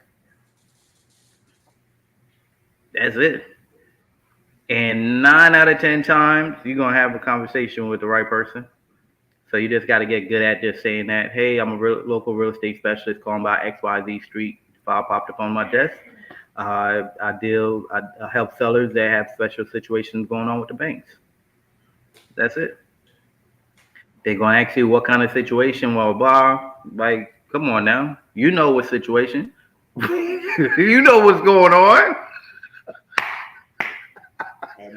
That's it. And 9 out of 10 times, you're going to have a conversation with the right person. So you just got to get good at just saying that, hey, I'm a local real estate specialist calling about XYZ Street. File popped up on my desk. I help sellers that have special situations going on with the banks. That's it. They're going to ask you what kind of situation, blah, blah. Like, come on now. You know what situation. You know what's going on.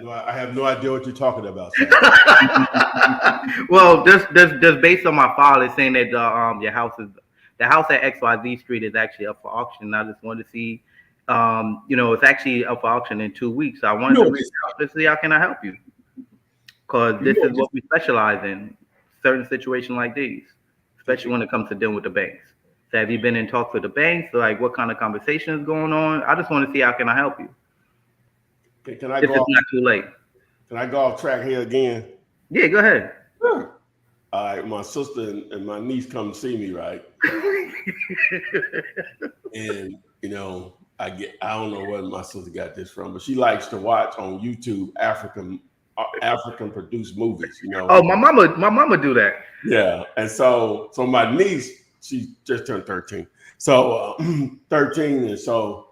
I have no idea what you're talking about. Well, just based on my file, it's saying that the house at XYZ Street is actually up for auction. I just wanted to see, it's actually up for auction in 2 weeks. So I wanted to reach out to see how can I help you, because this is what we specialize in, certain situations like these, especially when it comes to dealing with the banks. So have you been in talks with the banks? Like, what kind of conversation is going on? I just want to see how can I help you. Can I If it's not too late. Can I go off track here again? Yeah, go ahead. Sure. All right, my sister and my niece come see me, right? And I don't know where my sister got this from, but she likes to watch on YouTube African produced movies. Oh, my mama do that. Yeah, and so my niece, she just turned 13. So 13, and so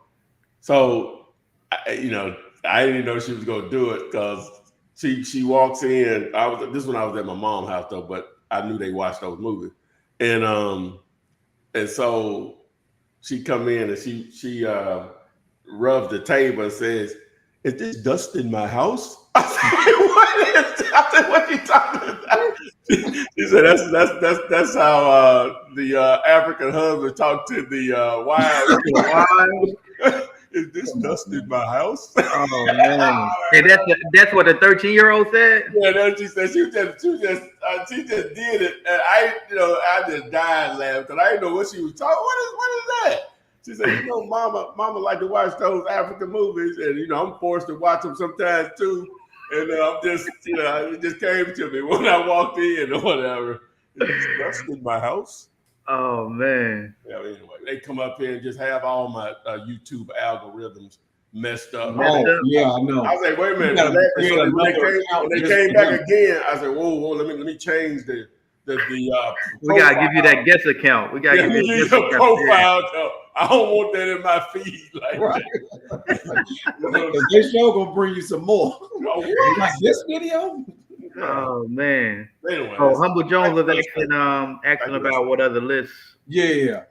I didn't know she was gonna do it because she walks in. This when I was at my mom's house though, but I knew they watched those movies, and so she come in and she rubs the table and says, "Is this dust in my house?" I said, "What you talking about?" She said, "That's how the African husband talked to the wives." Is this dust in my house? Oh man! And that's what the 13-year-old said. Yeah, that's what she said. She just did it, and I just died laughing because I didn't know what she was talking. What is that? She said, Mama like to watch those African movies, and I'm forced to watch them sometimes too. And I'm just, it just came to me when I walked in or whatever. Is this dust in my house? Oh man! Yeah. Anyway, they come up here and just have all my YouTube algorithms messed up. Oh, yeah, I know. I was like, wait a minute. When they came back again, I said, whoa, let me change the we gotta give you that guest account. We gotta give you the profile. I don't want that in my feed like that. This show gonna bring you some more. Like this video. Oh man! Anyway, Humble Jones was asking about what other lists. Yeah.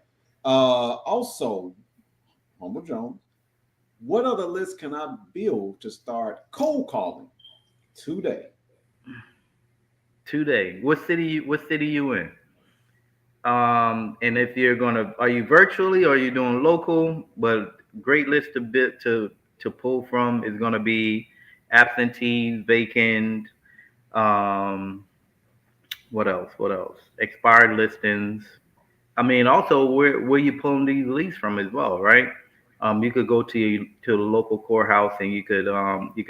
Also, Humble Jones, what other lists can I build to start cold calling today? What city you in? And if are you virtually or are you doing local? But great list to pull from is gonna be absentee, vacant. What else? Expired listings. I mean, also where you pulling these leads from as well, right? You could go to the local courthouse and you could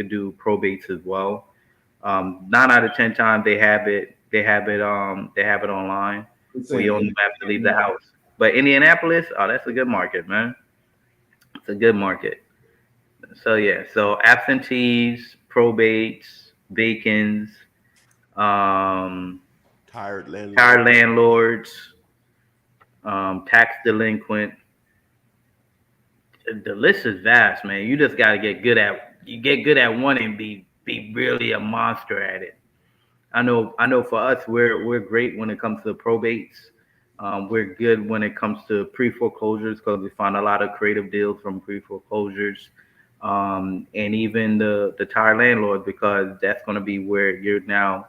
do probates as well. 9 out of 10 times they have it online It's where you saying don't even have to leave the house. But Indianapolis, oh, that's a good market, man. It's a good market. So yeah, so absentees, probates, vacants, um, Tired landlord. tired landlords, tax delinquent. The list is vast, man. You just got to get good at one and be really a monster at it. I know for us, we're great when it comes to probates. We're good when it comes to pre-foreclosures because we find a lot of creative deals from pre-foreclosures, and even the tire landlord because that's going to be where you're now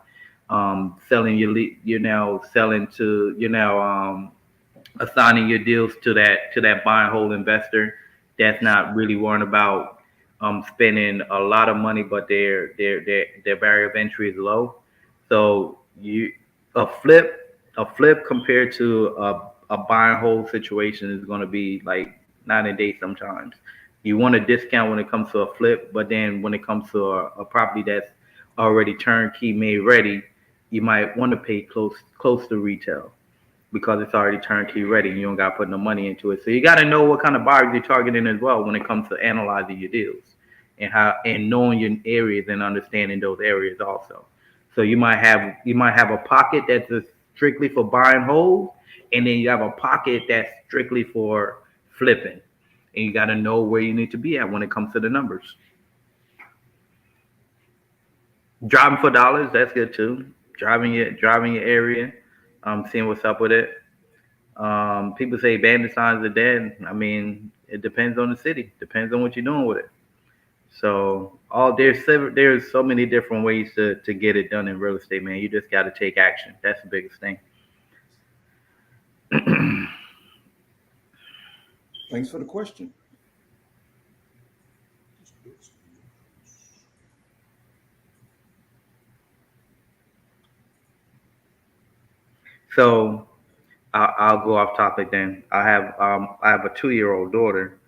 selling you're now selling to you're now assigning your deals to that buy and hold investor that's not really worrying about spending a lot of money, but their barrier of entry is low. So you a flip compared to a buy and hold situation is going to be like 9 a day sometimes. You want a discount when it comes to a flip, but then when it comes to a property that's already turnkey made ready, you might want to pay close to retail because it's already turnkey ready and you don't got to put no money into it. So you got to know what kind of buyers you're targeting as well when it comes to analyzing your deals and knowing your areas and understanding those areas also. So you might have a pocket that's just strictly for buy and hold, and then you have a pocket that's strictly for flipping. And you got to know where you need to be at when it comes to the numbers. Driving for dollars, that's good too. Driving your area, seeing what's up with it. People say bandit signs are dead. I mean, it depends on the city. Depends on what you're doing with it. So there's so many different ways to get it done in real estate, man. You just got to take action. That's the biggest thing. Thanks for the question. So I'll go off topic then. I have a 2-year-old daughter,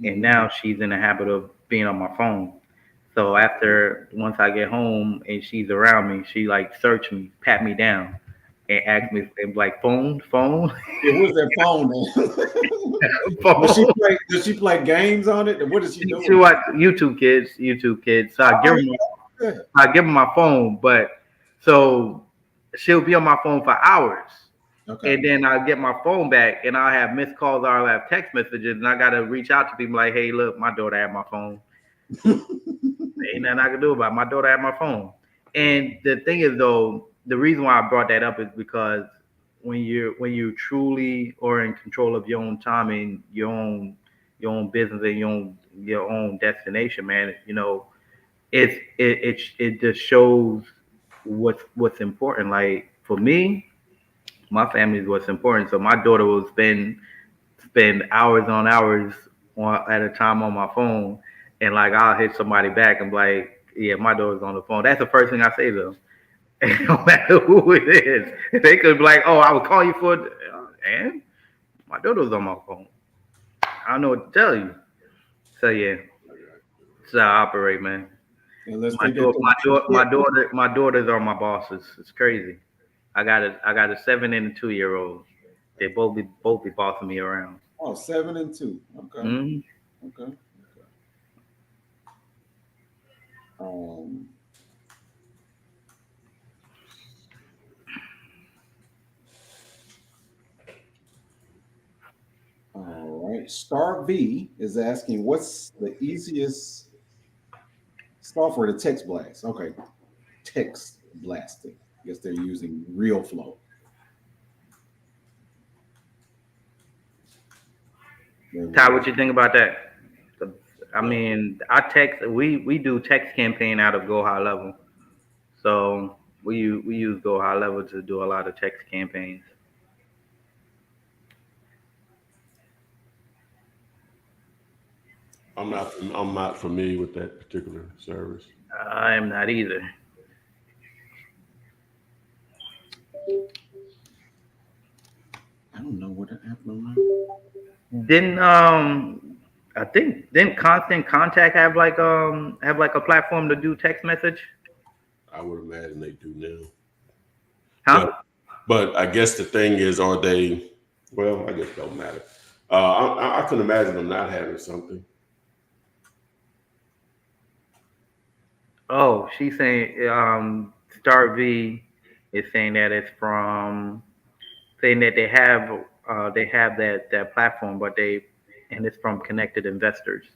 and now she's in the habit of being on my phone. So once I get home and she's around me, she like search me, pat me down, and ask me and like phone. Yeah, where's that phone then? Phone. Does she play games on it? What is she doing? She watch YouTube Kids. So I give her my phone, but so she'll be on my phone for hours. Okay. And then I'll get my phone back and I'll have missed calls, I'll have text messages, and I gotta reach out to people like, hey, look, my daughter had my phone. Ain't nothing I can do about it. My daughter had my phone. And the thing is though, the reason why I brought that up is because when you truly are in control of your own time and your own business and your own destination, man, it just shows what's important. Like for me, my family is what's important. So my daughter will spend hours on hours at a time on my phone, and like I'll hit somebody back and be like, yeah, my daughter's on the phone. That's the first thing I say to them. And no matter who it is, they could be like, oh, I would call you for it. And my daughter's on my phone. I don't know what to tell you. So yeah, that's how I operate, man. And let's My take daughter, it. my daughters are my bosses. It's crazy. I got a 7 and a 2-year-old. They both be bossing me around. Oh, 7 and 2. Okay. Mm-hmm. Okay. Um, all right. Star V is asking, what's the easiest software to text blast? Okay. Text blasting. I guess they're using real flow. Ty, what you think about that? I mean, we do text campaign out of Go High Level, so we use Go High Level to do a lot of text campaigns. I'm not familiar with that particular service. I am not either. I don't know what happened. Didn't I think didn't Constant Contact have like a platform to do text message? I would imagine they do now. Huh? But I guess the thing is, are they? Well, I guess it don't matter. I can imagine them not having something. Oh, she's saying Star V is saying that it's from saying that they have that platform, but and it's from Connected Investors.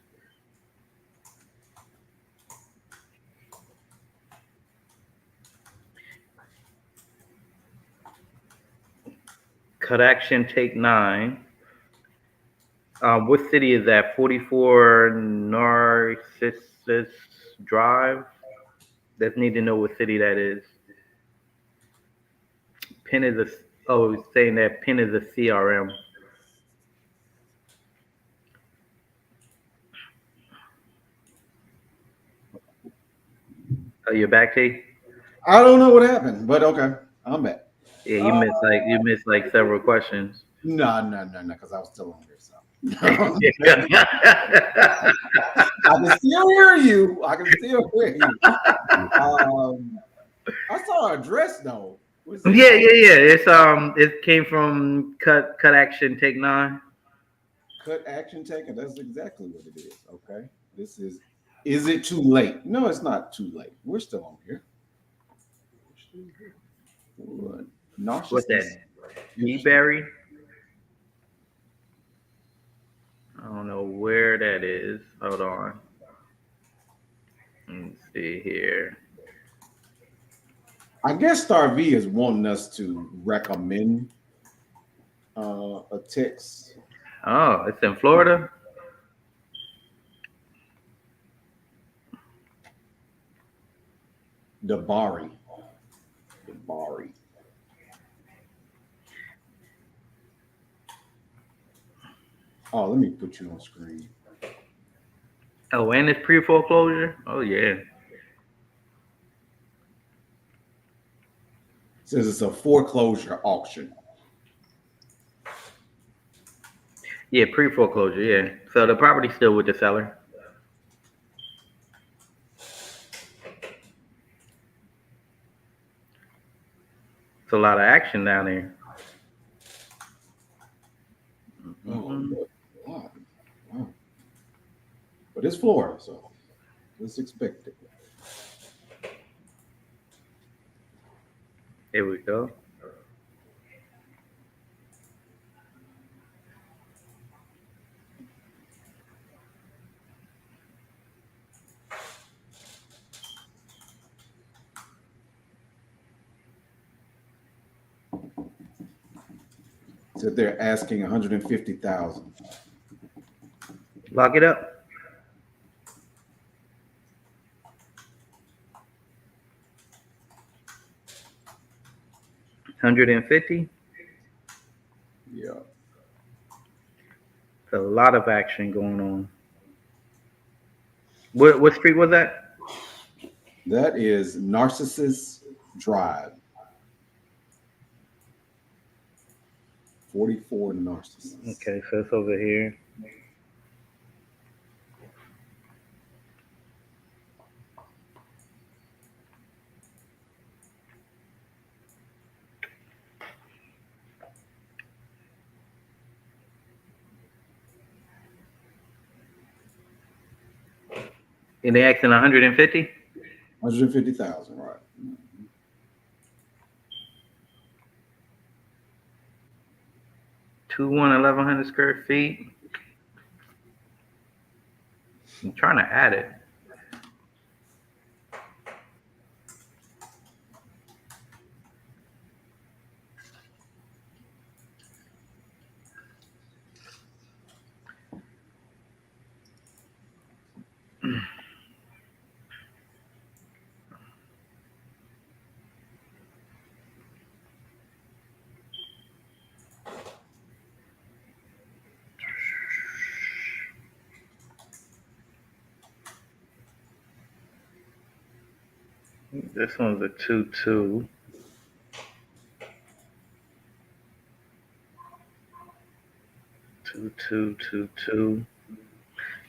Cut Action Take 9. What city is that? 44 Narcissus Drive. Just need to know what city that is. Pin is a it's saying that Pin is a CRM. Oh, you're back, T? I don't know what happened, but okay, I'm back. Yeah, Uh, you missed like several questions. no, because I was still on here. So I can still hear you. I can still hear you. I saw a dress though. Was it, Yeah. It came from Cut Action Take 9. cut action taken? That's exactly what it is. Okay, this is. Is it too late? No, it's not too late. We're still on here. What? What's that? Narcissist. Eberry? I don't know where that is. Hold on. Let's see here. I guess Star V is wanting us to recommend a text. Oh, it's in Florida. Dabari. Dabari. Oh, let me put you on screen. Oh, and it's pre-foreclosure. Oh yeah. It says it's a foreclosure auction. Yeah, pre-foreclosure. Yeah. So the property's still with the seller. It's a lot of action down there. Oh, wow. Wow. But it's Florida, so let's expect it. Here we go. So they're asking 150,000. Lock it up. $150. Yeah. There's a lot of action going on. What street was that? That is Narcissus Drive. 44 Narcissus. Okay, so it's over here. And they asking 150? 150,000, right. 1,100 square feet. I'm trying to add it. This one's a 2-2. Two.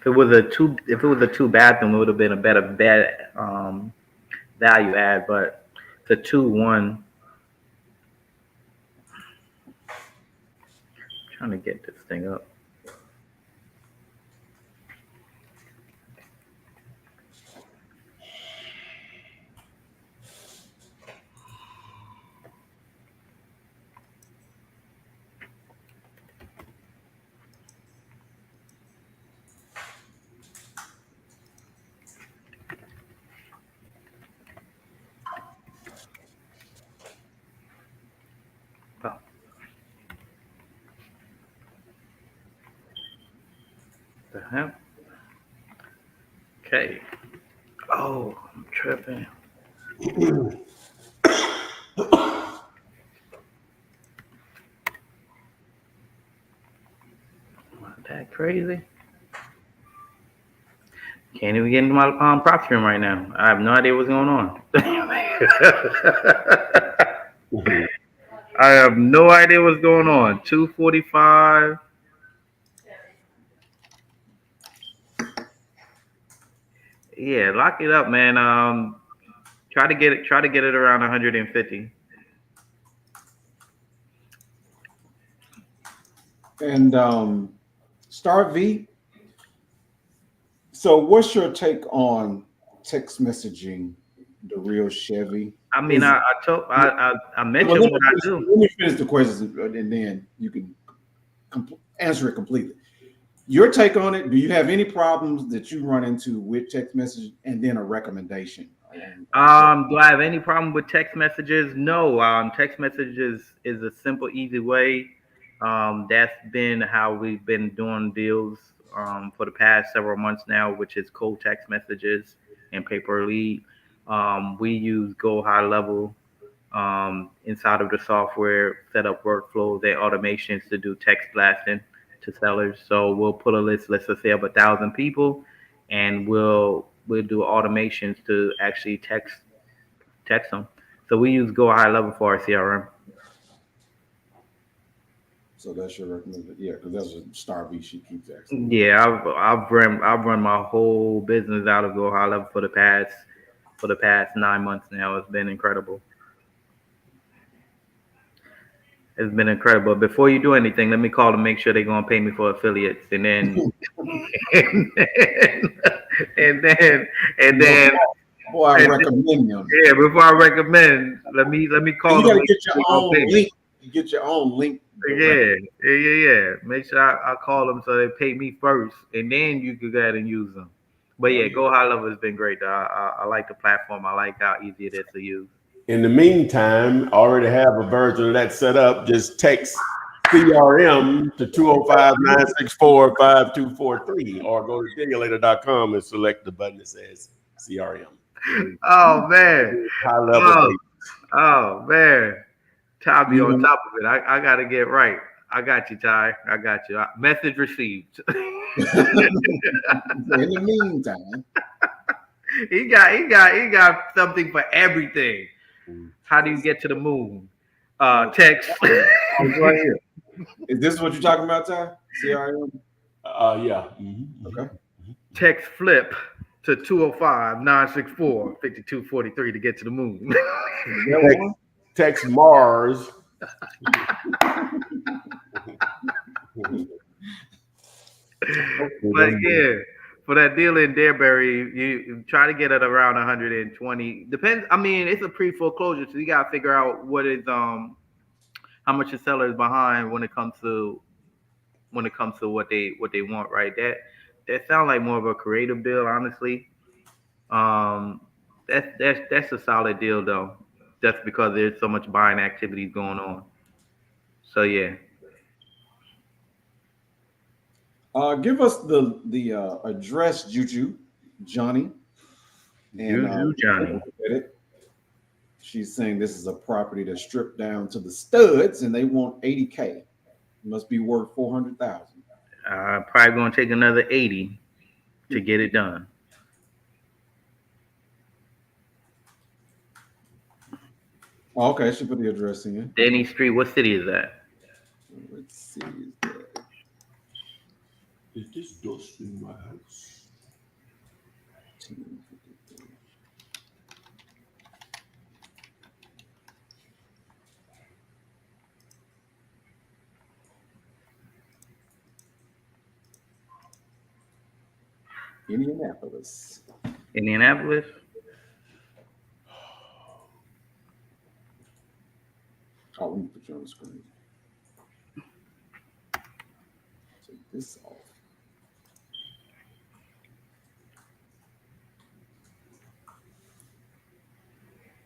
if it was a two bathroom, it would have been a better value add. But the 2-1. Trying to get this thing up. Oh. The hell? Okay. Oh, I'm tripping. Not that crazy. Can't even get into my property room right now. I have no idea what's going on. I have no idea what's going on. 245. Yeah, lock it up, man. Try to get it around 150. And Star V. So, what's your take on text messaging, the real Chevy? I mean, I mentioned Well, what I do. let me finish the questions, and then you can answer it completely. Your take on it? Do you have any problems that you run into with text message, and then a recommendation? Do I have any problem with text messages? No. Text messages is a simple, easy way. That's been how we've been doing deals for the past several months now, which is cold text messages and paper lead. We use Go High Level inside of the software, set up workflows and automations to do text blasting to sellers. So we'll put a list, let's just say of 1,000 people, and we'll do automations to actually text them. So we use Go High Level for our CRM. So that's your recommendation, yeah, because that's a Star V. She keeps asking. Yeah, I've run my whole business out of Go High Level for the past 9 months now. It's been incredible. It's been incredible. Before you do anything, let me call to make sure they're gonna pay me for affiliates, and then and then Boy, I recommend them. Yeah, before I recommend, let me call You them. gotta get your own link. You get your own link. Yeah. Make sure I call them so they pay me first, and then you can go ahead and use them. But yeah, Go High Level has been great. I like the platform. I like how easy it is to use. In the meantime, I already have a version of that set up. Just text CRM to 205-964-5243 or go to stimulator.com and select the button that says CRM. Oh man. High level. Oh man. Ty be on top of it. I gotta get right. I got you, Ty. I got you. Message received. In the meantime, he got something for everything. How do you get to the moon? Text. right here. Is this what you're talking about, Ty? CRM? Yeah. Mm-hmm. Okay. Text flip to 205-964-5243 to get to the moon. Text Mars. But yeah, for that deal in Dearberry, you try to get it around 120. Depends. I mean, it's a pre-foreclosure, so you gotta figure out what is how much the seller is behind when it comes to what they want, right? That sounds like more of a creative deal, honestly. That's a solid deal though. Just because there's so much buying activities going on. So yeah. Give us the address, Juju, Johnny. And, Juju Johnny. She's saying this is a property that's stripped down to the studs, and they want $80K. It must be worth $400,000. Probably gonna take another 80 to get it done. Oh, okay, she put the address in. Denny Street. What city is that? Let's see. Is this dust in my house? 1453. Indianapolis. Indianapolis. Oh, let me put you on the screen. Take this off.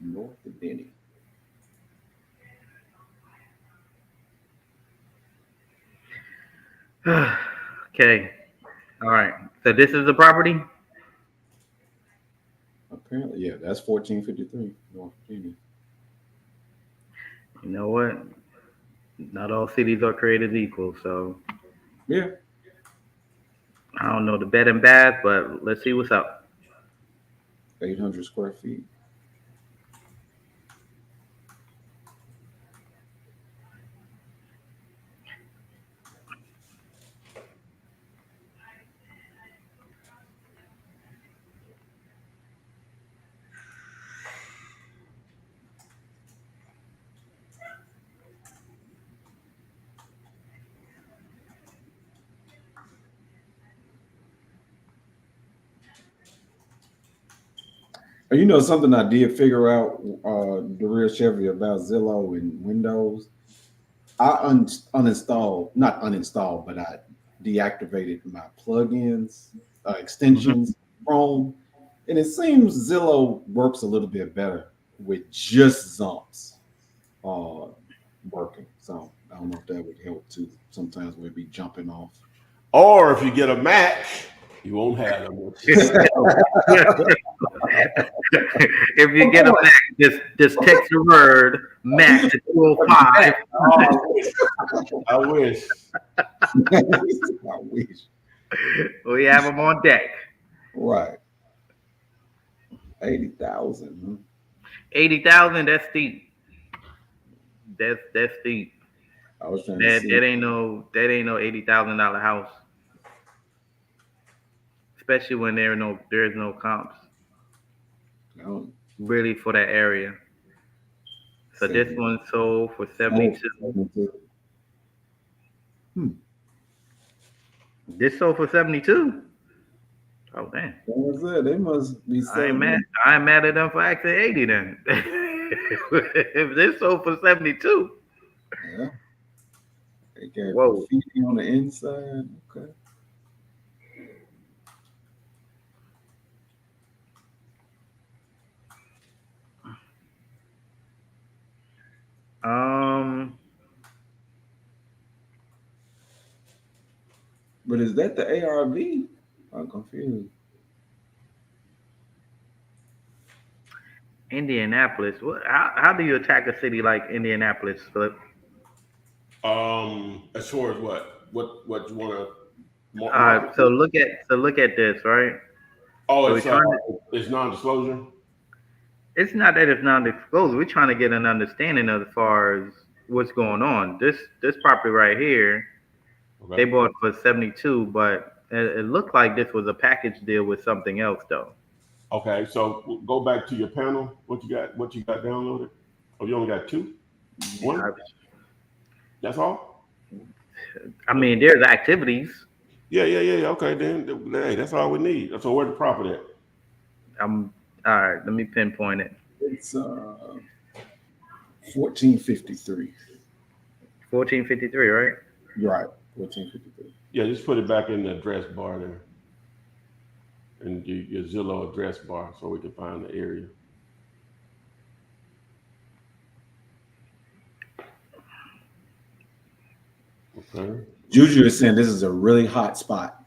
North of Denny. Okay. All right. So this is the property. Apparently, yeah, that's 1453 North Denny. You know what? Not all cities are created equal. So Yeah. I don't know the bed and bath, but let's see what's up. 800 square feet. You know something I did figure out, the real Chevy about Zillow and Windows. I uninstalled, not uninstalled, but I deactivated my plugins, extensions, Chrome, and it seems Zillow works a little bit better with just Zumps working. So I don't know if that would help too. Sometimes we'd be jumping off. Or if you get a Mac, you won't have them. If you get a Mac, just text the word Mac to 205. I wish. I wish. We have them on deck. Right. 80,000. 80,000. That's steep. That's steep. I was trying to see. That ain't no $80,000 house. Especially when there's no comps No, really for that area. So this one sold for 72. This sold for 72. Oh damn! That's it. They must be. I ain't mad at them for asking 80 then. If this sold for 72. Yeah. They got Whoa. graffiti on the inside. Okay. But is that the ARV? I'm confused. Indianapolis. How do you attack a city like Indianapolis, Philip? As far as what you want to So look at this, right? Oh, So it's non-disclosure. it's not that it's non-disclosure. We're trying to get an understanding of as far as what's going on. This property right here, Okay. they bought for 72, but it looked like this was a package deal with something else, though. Okay, so go back to your panel. What you got downloaded? Oh, you only got two? One? That's all? I mean, there's activities. Yeah. Okay, then hey, that's all we need. So where's the property at? All right. Let me pinpoint it. It's 1453. 1453, right? Right. 1453. Yeah, just put it back in the address bar there. And your Zillow address bar so we can find the area. Okay. Juju is saying this is a really hot spot.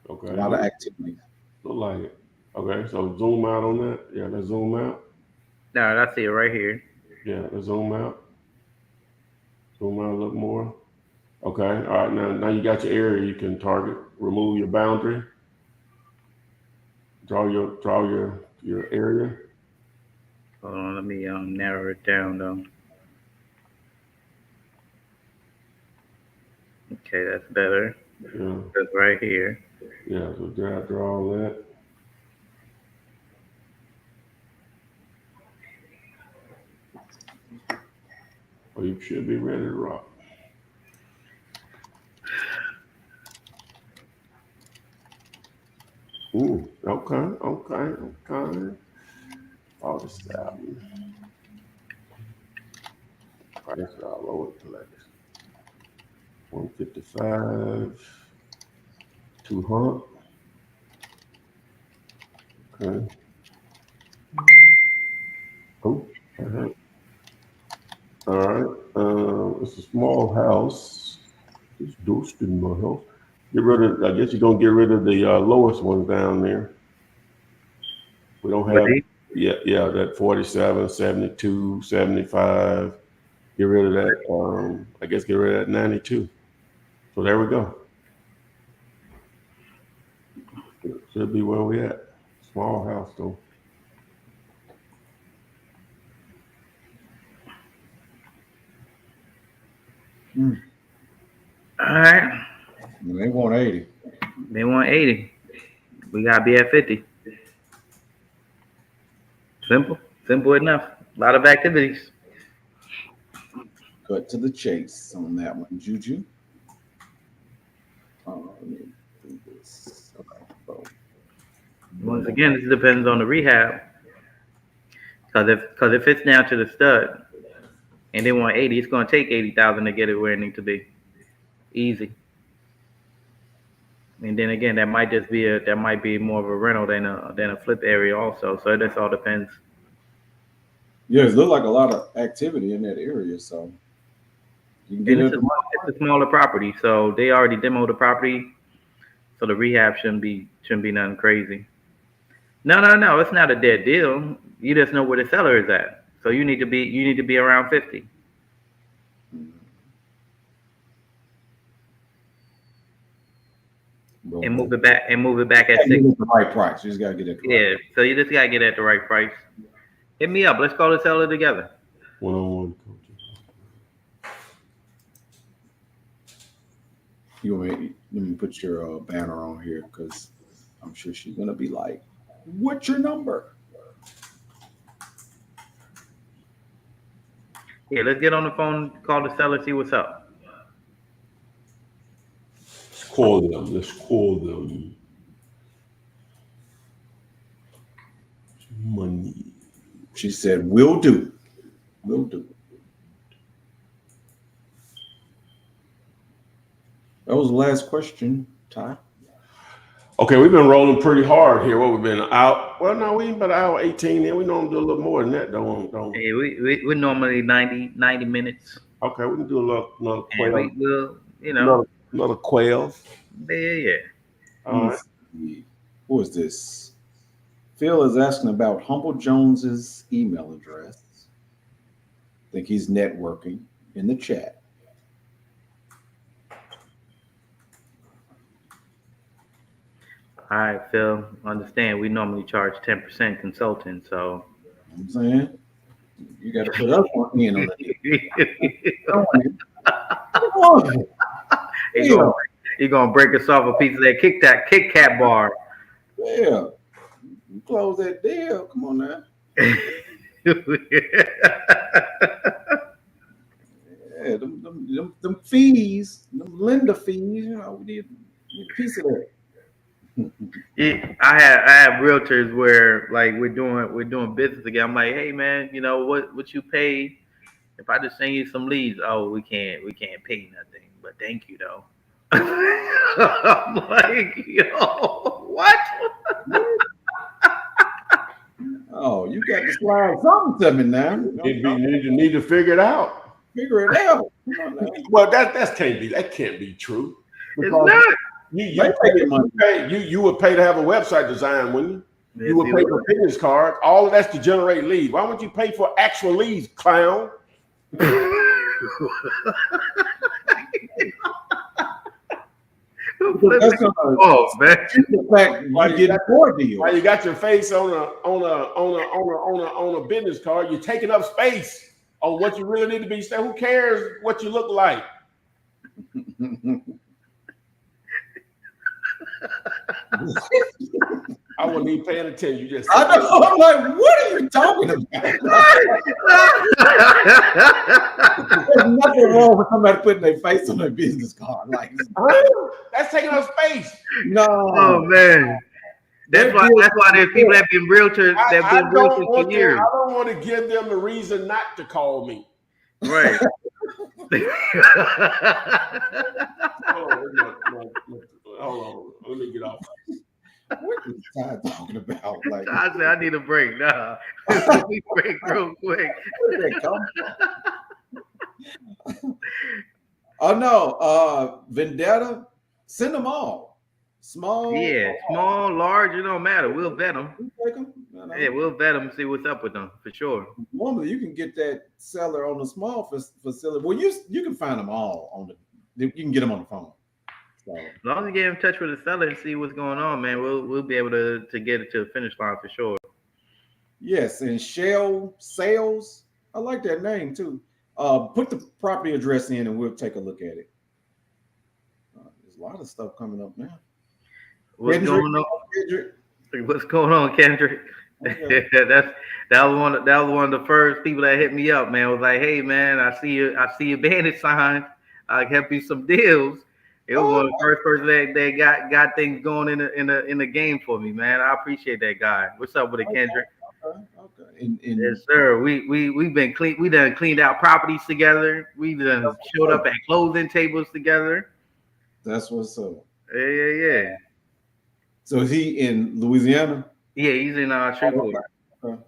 Okay. A lot of activity. Look like it. Okay, so zoom out on that. Yeah, let's zoom out. No, I see it right here. Yeah, let's zoom out. Zoom out a little more. Okay, all right. Now you got your area you can target. Remove your boundary. Draw your area. Hold on, let me narrow it down though. Okay, that's better. Yeah. That's right here. Yeah. So draw all that. Well, you should be ready to rock. Ooh, okay. All this stuff. Price all over the place. 155. 200. Okay. Oh, that hurt. All right. It's a small house. It's dosed in my house. Get rid of. I guess you're gonna get rid of the lowest ones down there. We don't But have. these, Yeah, that 47, 72, 75. Get rid of that. I guess get rid of that 92. So there we go. Should be where we at. Small house though. all right. They want 80. They want 80. We gotta be at 50. Simple enough. A lot of activities. Cut to the chase on that one, Juju. Let me do this. Okay. So, Once again, this depends on the rehab. Because if it's down to the stud and they want 80, it's gonna take 80,000 to get it where it needs to be. Easy. And then again, that might be more of a rental than a flip area also. So this all depends. yeah, it looks like a lot of activity in that area. So you can get And it. it's a smaller property, so they already demoed the property, so the rehab shouldn't be nothing crazy. No, it's not a dead deal. You just know where the seller is at, so you need to be around 50. And move it back at 60. The right price. You just gotta get it. Yeah, so you just gotta get at the right price. Hit me up. Let's call the seller together. One-on-one coaching. Let me put your banner on here because I'm sure she's gonna be like, "What's your number?" Yeah, let's get on the phone, call the seller, see what's up. Let's call them. Money. She said, "Will do. Will do." That was the last question, Ty. Okay, we've been rolling pretty hard here. What we've been out? Well, no, we ain't but an hour 18 in. We normally do a little more than that, don't we? Hey, we're normally 90 minutes. Okay, we can do another And quail. we will, Another quail. Yeah. All right. Who is this? Phil is asking about Humble Jones's email address. I think he's networking in the chat. All right, Phil. Understand we normally charge 10% consulting, so You know what I'm saying? You got to put us in on it. You're gonna break us off a piece of that Kit Kat bar. Yeah. You close that deal. Come on now. Yeah, them fees, them lender fees, we need a piece of that. Yeah, I have realtors where like we're doing business again. I'm like, hey man, what you paid? If I just send you some leads, oh we can't pay nothing, but thank you though. I'm like, what? Oh, you got to slide something to me now. You need to figure it out. Figure it out. Well, that can't be true. It's not. You would pay to have a website design, wouldn't you? Yes, you would pay for business cards. All of that's to generate leads. Why would you pay for actual leads, clown? Why you got your face on a business card? You're taking up space on what you really need to be saying. Who cares what you look like? I wasn't even paying attention. You just. I know. I'm like, what are you talking about? There's nothing wrong with somebody putting their face on their business card. Like, That's taking up space. no. Oh man. That's why there's people that been realtors that been realtors for years. I don't want to give them a reason not to call me. Right. Hold on. Let me get off. What is Todd talking about? Like, I said I need a break. Nah. Let me break real quick. where did that come from? Oh no, Vendetta, send them all. Small. Yeah, small, large, it don't matter. We'll vet them. Take them. No. Yeah, we'll vet them, see what's up with them for sure. Normally, you can get that seller on the small facility. Well, you can find them all on the. You can get them on the phone. So, As long as you get in touch with the seller and see what's going on, man, we'll be able to get it to the finish line for sure. yes, and Shell Sales. I like that name too. Put the property address in, and we'll take a look at it. There's a lot of stuff coming up now. What's going on? What's going on, Kendrick? Okay. that was one of the first people that hit me up, man. Was like, hey man, I see your bandit sign. I help you some deals. It was one of the first person that got things going in the game for me, man. I appreciate that guy. What's up with it, Kendrick? Okay. And Yes, sir. We've been clean. We done cleaned out properties together. We done showed up at closing tables together. That's what's up. Yeah. So is he in Louisiana? Yeah, he's in Shreveport. Okay.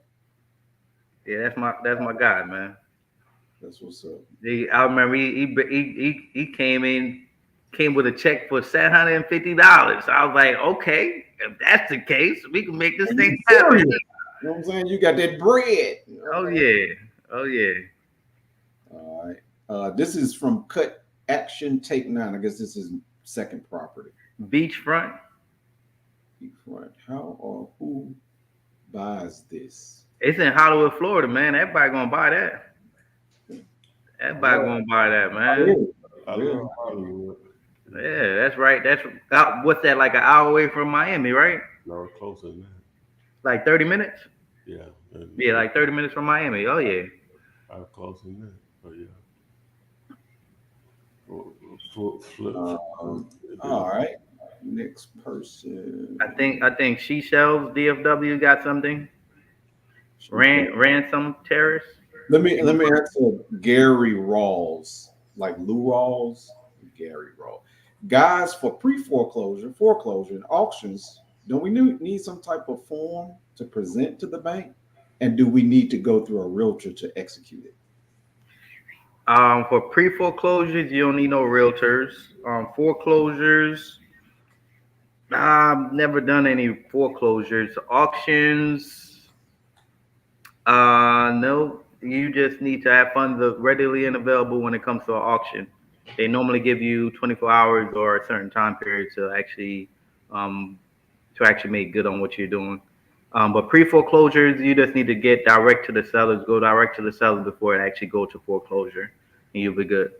Yeah, that's my guy, man. That's what's up. I remember he came with a check for $750. I was like, okay, if that's the case, we can make this thing happen. You know what I'm saying? You got that bread. Oh yeah. All right. This is from Cut Action Take 9. I guess this is second property. Beachfront. Beachfront. How or who buys this? It's in Hollywood, Florida, man. Everybody gonna buy that. Everybody gonna buy that, man. Yeah, that's right. That's what's that, like an hour away from Miami, right? No, closer than that. Like 30 minutes? Yeah. Yeah, like 30 minutes from Miami. Oh yeah. I'm closer than that. But yeah. All right. Next person. I think She Shells DFW got something. Ransom Terrace. Let me answer Gary Rawls, like Lou Rawls. Gary Rawls. Guys, for pre-foreclosure, foreclosure, and auctions, don't we need some type of form to present to the bank? And do we need to go through a realtor to execute it? For pre-foreclosures, you don't need no realtors. Foreclosures, I've never done any foreclosures. Auctions, no. You just need to have funds readily and available when it comes to an auction. They normally give you 24 hours or a certain time period to actually make good on what you're doing. But pre-foreclosures, you just need to get direct to the sellers, go direct to the sellers before it actually go to foreclosure, and you'll be good.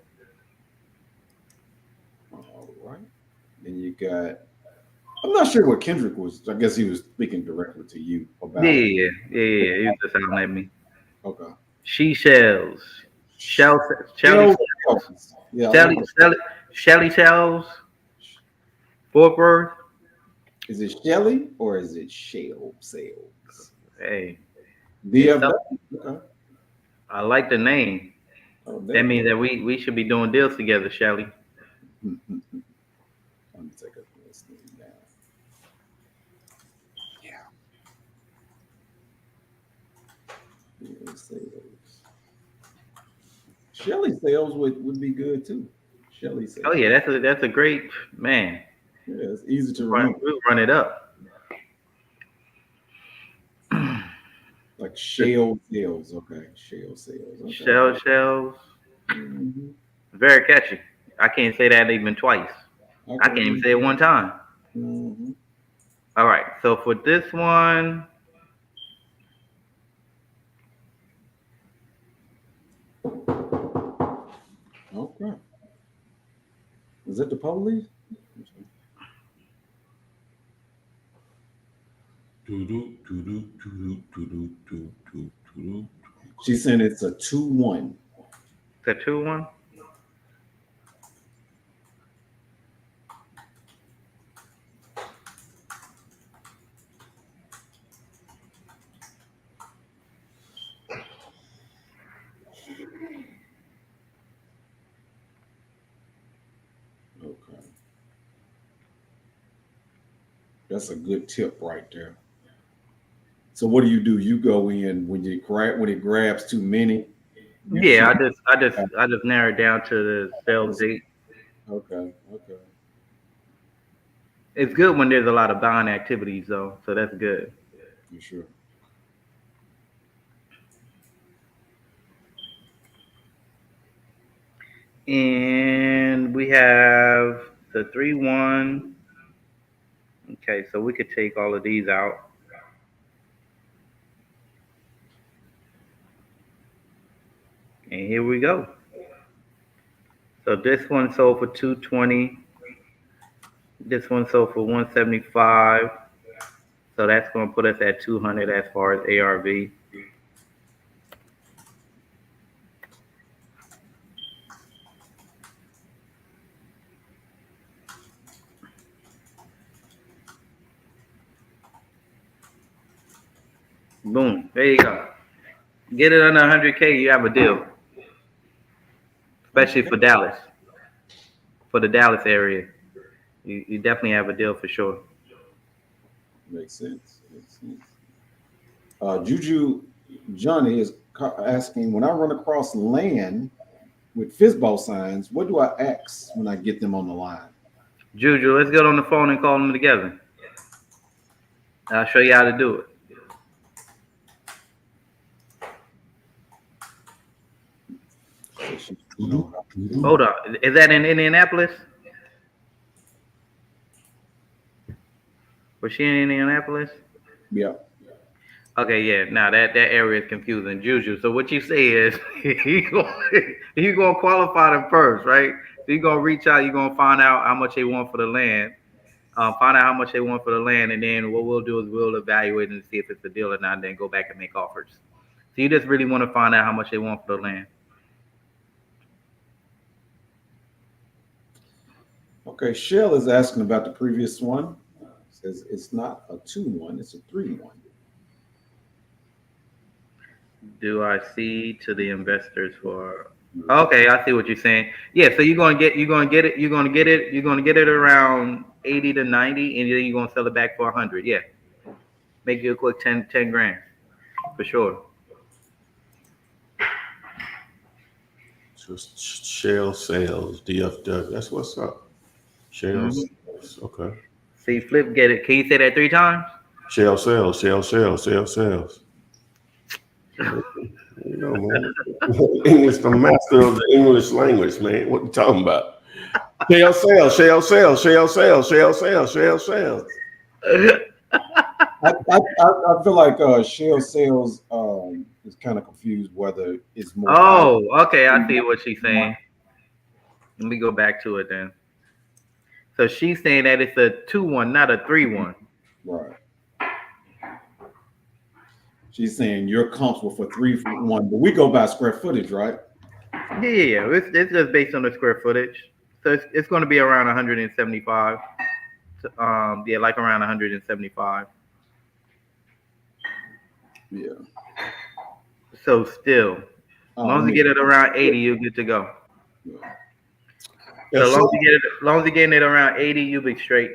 All right. Then you got, I'm not sure what Kendrick was. I guess he was speaking directly to you about Yeah. He was just sounding at me. Okay. She Shells. Shelly Shells. Fort Worth. Is it Shelly or is it Shell Sales? Hey. DFW. Okay. I like the name. Oh, that means that we should be doing deals together, Shelly. Let me take this thing down. Yeah. Shelly Sales would be good too. Shelly Sales. Oh yeah, that's a great man. Yeah, it's easy to remember. We'll run it up. Like Shell Sales, okay. Shell Sales. Okay. Shells. Mm-hmm. Very catchy. I can't say that even twice. Okay. I can't even say it one time. Mm-hmm. All right. So for this one, okay. Is it the police? She's saying it's a 2-1. The 2-1. Okay. That's a good tip right there. So what do? You go in when it grabs too many? Yeah, I just narrow it down to the sales date. Okay. It's good when there's a lot of buying activities though, so that's good. For sure. And we have the 3-1. Okay, so we could take all of these out. And here we go. So this one sold for 220. This one sold for 175. So that's going to put us at 200 as far as ARV. Boom. There you go. Get it under 100K, you have a deal. Especially for Dallas. For the Dallas area. You definitely have a deal for sure. Makes sense. Juju Johnny is asking, when I run across land with fistball signs, what do I ask when I get them on the line? Juju, let's get on the phone and call them together. I'll show you how to do it. Hold on. Is that in Indianapolis? Was she in Indianapolis? Yeah. Okay, yeah. Now that area is confusing, Juju. So what you say is you gonna qualify them first, right? So you're gonna reach out. You're gonna find out how much they want for the land. Find out how much they want for the land, and then what we'll do is we'll evaluate and see if it's a deal or not, and then go back and make offers. So you just really want to find out how much they want for the land. Okay, Shell is asking about the previous one. Says it's not a 2-1, it's a 3-1. Do I see to the investors for? Okay, I see what you're saying. Yeah, so you're gonna get it around 80 to 90, and then you're gonna sell it back for 100. Yeah, make you a quick 10 grand for sure. Just shell sales, DFW. That's what's up. Shell sales. Okay. See, Flip, get it. Can you say that 3 times? Shell sales. You know, man. English, the master of the English language, man. What you talking about? Shell sales. I feel like Shell Sales is kind of confused whether it's more. Oh, okay. I see what she's saying. Let me go back to it then. So she's saying that it's a 2-1, not a 3-1. Right. She's saying you're comfortable for 3-1, but we go by square footage, right? Yeah. It's just based on the square footage. So it's going to be around 175. Yeah, like around 175. Yeah. So still, as long as you get it around 80, you're good to go. Yeah. So as long as you get it around 80, you'll be straight.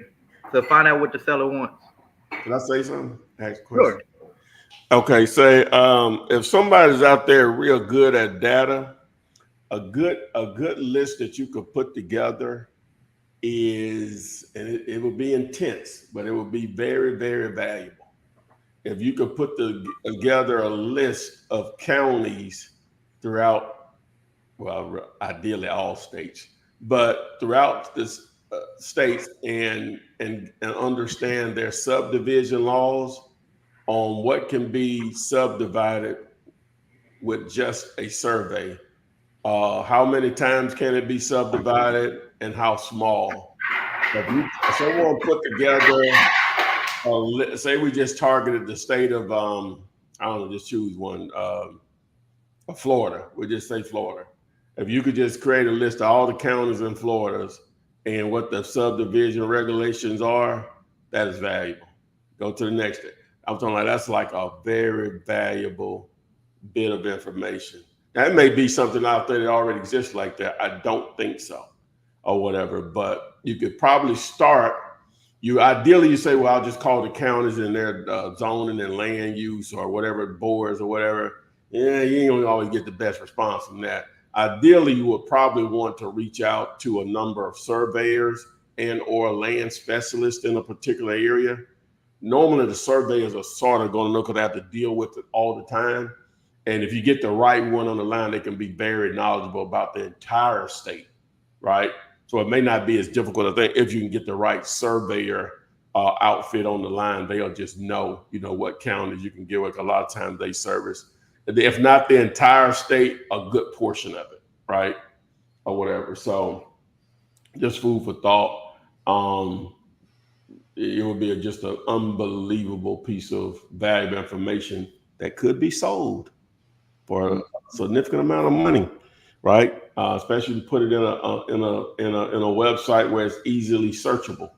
So find out what the seller wants. Can I say something? Ask a question. Sure. Okay, say if somebody's out there real good at data, a good list that you could put together is, and it will be intense, but it will be very, very valuable. If you could put together a list of counties throughout, well, ideally all states, but throughout this states and understand their subdivision laws on what can be subdivided with just a survey. How many times can it be subdivided and how small? If someone put together Say we just targeted the state of I don't know, just choose one. Florida. We just say Florida. If you could just create a list of all the counties in Florida and what the subdivision regulations are, that is valuable. Go to the next thing. I'm talking like that's like a very valuable bit of information. Now, it may be something out there that already exists like that. I don't think so, or whatever. But you could probably start. You say, well, I'll just call the counties and their zoning and land use or whatever boards or whatever. Yeah, you ain't gonna always get the best response from that. Ideally, you would probably want to reach out to a number of surveyors and or land specialists in a particular area. Normally, the surveyors are sort of going to look at that to deal with it all the time. And if you get the right one on the line, they can be very knowledgeable about the entire state, right? So it may not be as difficult a thing if you can get the right surveyor outfit on the line. They'll just know, what counties you can get with. A lot of times they service, if not the entire state, a good portion of it, right? Or whatever. So just food for thought. It would be just an unbelievable piece of valuable information that could be sold for a significant amount of money, right? Especially to put it in a website where it's easily searchable.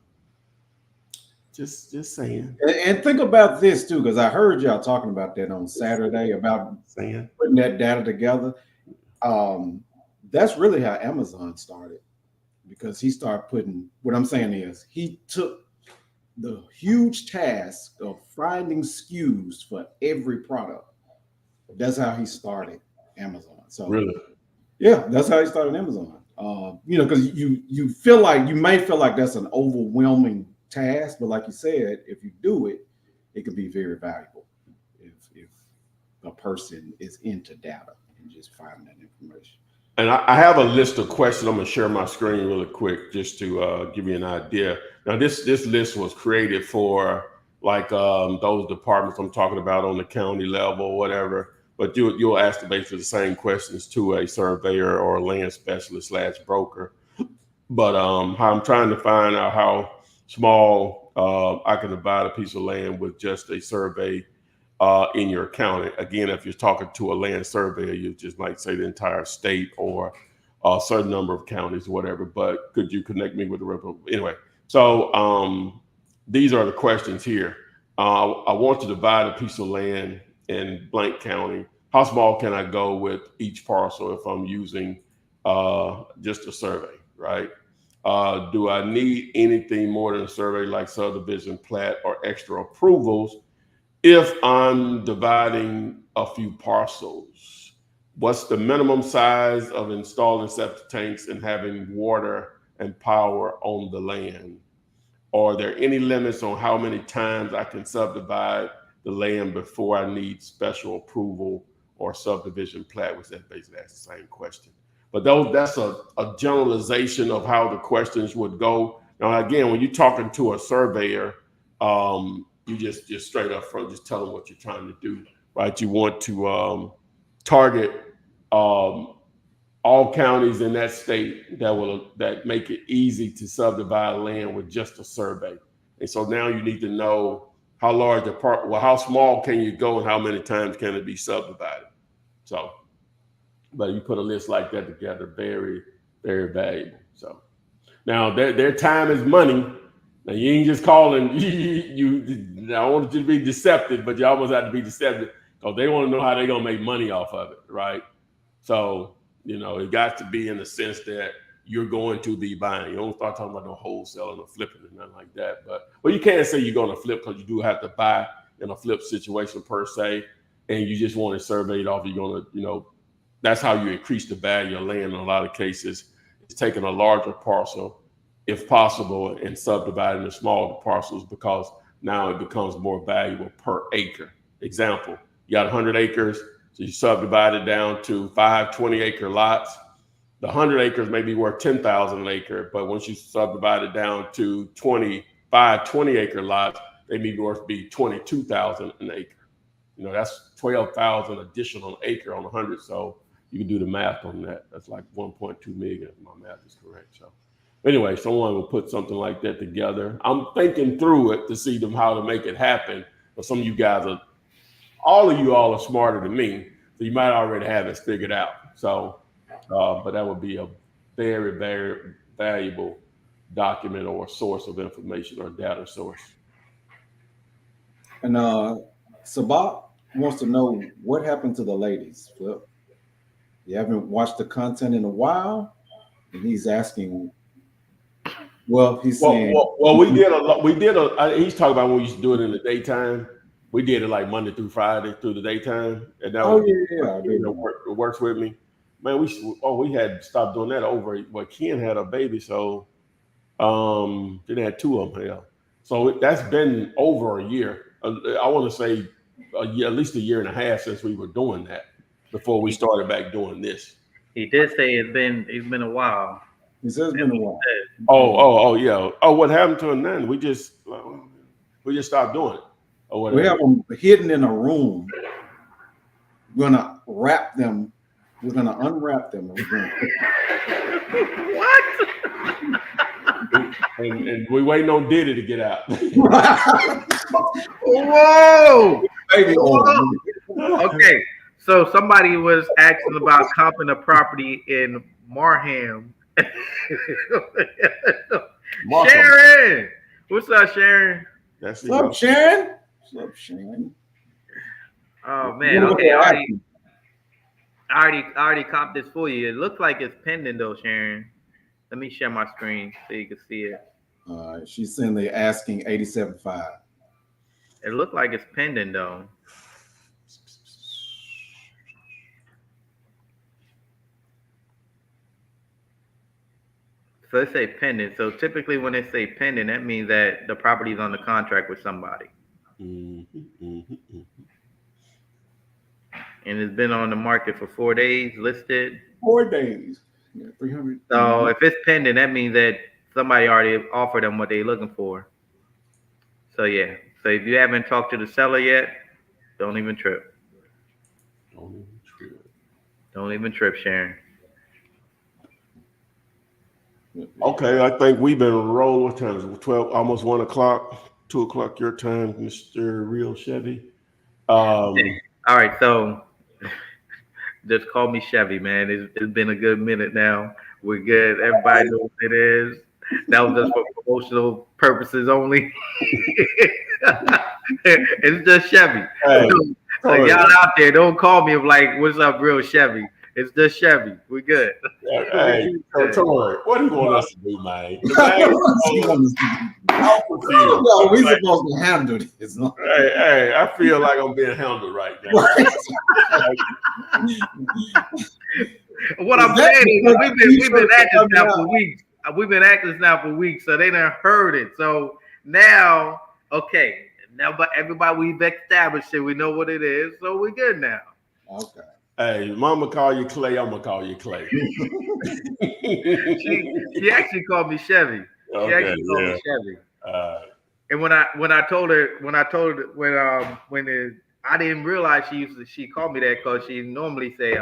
Just saying. And think about this too, because I heard y'all talking about that on Saturday about putting that data together. That's really how Amazon started, because he started putting. What I'm saying is, he took the huge task of finding SKUs for every product. That's how he started Amazon. So really, yeah, that's how he started Amazon. Because you may feel like that's an overwhelming task, but like you said, if you do it, it could be very valuable if a person is into data and just finding that information. And I have a list of questions. I'm going to share my screen really quick just to give you an idea. Now, this list was created for like those departments I'm talking about on the county level or whatever. But you'll ask basically the same questions to a surveyor or a land specialist / broker. But how I'm trying to find out how small I can divide a piece of land with just a survey in your county. Again, if you're talking to a land surveyor, you just might say the entire state or a certain number of counties, whatever. But could you connect me with the rep? Anyway, so these are the questions here. I want to divide a piece of land in blank county. How small can I go with each parcel if I'm using just a survey, right? Do I need anything more than a survey like subdivision, plat, or extra approvals if I'm dividing a few parcels? What's the minimum size of installing septic tanks and having water and power on the land? Are there any limits on how many times I can subdivide the land before I need special approval or subdivision plat? Which that basically asks the same question. But that's a generalization of how the questions would go. Now, again, when you're talking to a surveyor, you just straight up front, just tell them what you're trying to do, right? You want to target all counties in that state that make it easy to subdivide land with just a survey. And so now you need to know how large how small can you go and how many times can it be subdivided? So, but you put a list like that together, very, very valuable. So now their time is money. Now you ain't just calling I don't want you to be deceptive, but you almost have to be deceptive because they want to know how they're gonna make money off of it, right? So it got to be in the sense that you're going to be buying. You don't start talking about no wholesaling or flipping or nothing like that. But you can't say you're going to flip because you do have to buy in a flip situation per se, and you just want to survey it off. You're going to, that's how you increase the value of land in a lot of cases. It's taking a larger parcel, if possible, and subdividing the smaller parcels because now it becomes more valuable per acre. Example, you got 100 acres, so you subdivide it down to 5 20-acre lots. The 100 acres may be worth $10,000 an acre, but once you subdivide it down to 25 20-acre lots, they may be worth $22,000 an acre. That's 12,000 additional an acre on 100. So you can do the math on that. That's like 1.2 million if my math is correct. So anyway, someone will put something like that together. I'm thinking through it to see them how to make it happen. But some of you guys all of you all are smarter than me, so you might already have it figured out. So, but that would be a very, very valuable document or source of information or data source. And Sabak wants to know what happened to the ladies, Flip. You haven't watched the content in a while, and he's asking. Well, he's saying. Well, we did a lot. He's talking about when we used to do it in the daytime. We did it like Monday through Friday through the daytime, and that it works with me. Man, we had stopped doing that over. Well, Ken had a baby, so then had two of them. Yeah, so that's been over a year. I want to say a year, at least a year and a half since we were doing that before we started back doing this. He did say it's been a while. He says it's been a while. Oh yeah. Oh, what happened to them then? We just stopped doing it. We have them hidden in a room. We're gonna wrap them. We're gonna unwrap them. What? and we waiting on Diddy to get out. Whoa! Okay, so somebody was asking about comping a property in Marham. Sharon, what's up, Sharon? What's up, Sharon? What's up, Sharon? Oh man, okay, I already copped this for you. It looks like it's pending though, Sharon. Let me share my screen so you can see it. She's saying they're asking 87.5. It looked like it's pending though. So it say pending. So typically when they say pending, that means that the property is on the contract with somebody. And it's been on the market for 4 days, listed. 4 days. Yeah, 300. So if it's pending, that means that somebody already offered them what they're looking for. So yeah. So if you haven't talked to the seller yet, don't even trip. Don't even trip, Sharon. Okay, I think we've been rolling. What time is it? 12, almost 1 o'clock, 2 o'clock your time, Mr. Real Chevy. All right, so just call me Chevy, man. It's been a good minute now. We're good. Everybody knows what it is. That was just for promotional purposes only. It's just Chevy. Hey, so y'all out there, don't call me like, what's up, Real Chevy? It's just Chevy. We good. Hey, Tori, what do you want us to do, man? We supposed to handle this. Hey, I feel like I'm being handled right now. What I'm saying is we've been at this now for weeks. We've been at this now for weeks, so they done heard it. So now, okay, now but everybody we've established it, we know what it is, so we're good now. Okay. Hey, Mama call you Clay, I'm gonna call you Clay. She actually called me Chevy. She actually called me Chevy. And when I told her I didn't realize she called me that because she normally say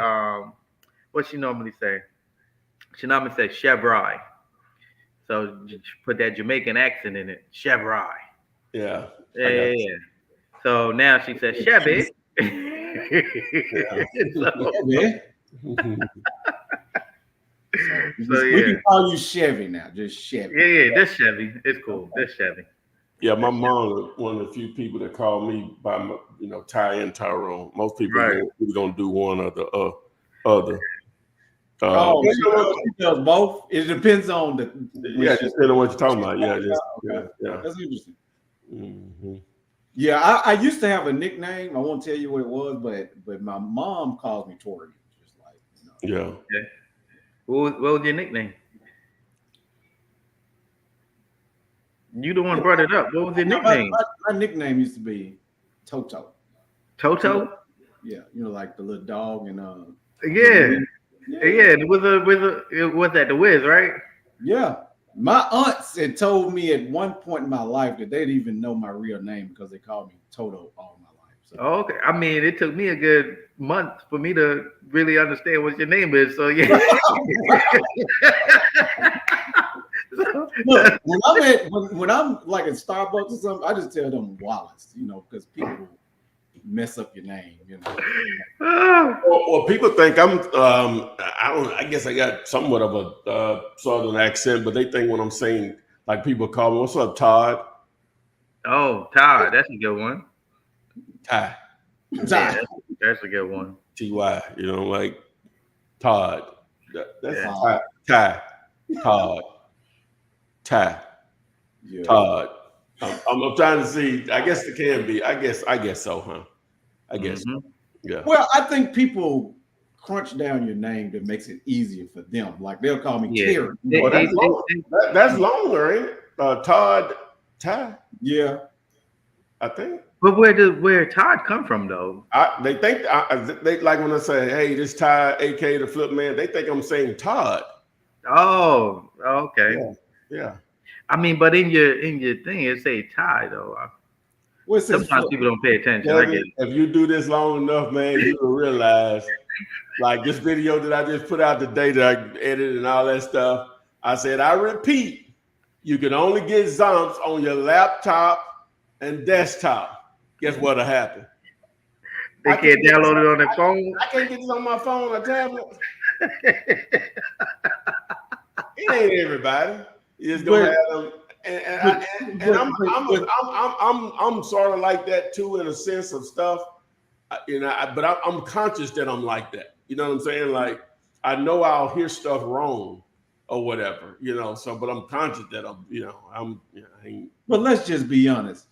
what she normally say? She normally say Chevrolet. So put that Jamaican accent in it. Chevrolet. Yeah. Yeah. So now she says Chevy. We can call you Chevy now, just Chevy. Yeah, this Chevy. It's cool. This Chevy. Yeah, my mom, one of the few people that call me by my, Ty and Tyrone. Most people we're gonna do one or the other. She does both. It depends on the. Yeah, just depending on what you're talking about. Yeah, That's interesting. Mm-hmm. Yeah, I used to have a nickname. I won't tell you what it was, but my mom calls me Tori. Just like Yeah. Okay. What was your nickname? You the one who brought it up. What was your nickname? My nickname used to be Toto. Toto? Yeah, like the little dog and Yeah. Was that the Wiz, right? Yeah. My aunts had told me at one point in my life that they didn't even know my real name because they called me Toto all my life. So. Okay. I mean, it took me a good month for me to really understand what your name is. So yeah. Look, when I'm like at Starbucks or something, I just tell them Wallace, because people mess up your name, Well, people think I'm. I guess I got somewhat of a southern accent, but they think when I'm saying, like, people call me, "What's up, Todd?" Oh, Todd, that's a good one. Ty, Yeah, that's a good one. Ty. Like Todd. That's Yeah. Ty. Todd. Ty. Yeah. Todd. I'm trying to see. I guess it can be. I guess so, huh? I guess. Mhm. Yeah. Well, I think people crunch down your name that makes it easier for them. Like they'll call me Yeah. Terry. They- Well, they- that's long. That's longer, ain't it? Todd. Ty. Yeah. I think. But where Todd come from though? They think they like when I say, "Hey, this Ty, aka the Flip Man." They think I'm saying Todd. Oh, okay. Yeah. I mean, but in your thing, it say Todd though. Well, it says Sometimes flip. people don't pay attention. I get it. If you do this long enough, man, you will realize. Like this video that I just put out today that I edited and all that stuff. I said, I repeat, you can only get Zomps on your laptop and desktop. Guess what'll happen? They can't download it on their phone. I can't get this on my phone or tablet. It ain't everybody. You just gonna have them, I'm sort of like that too in a sense of stuff. But I'm conscious that I'm like that. You know what I'm saying? Like I know I'll hear stuff wrong or whatever. So but I'm conscious that But let's just be honest.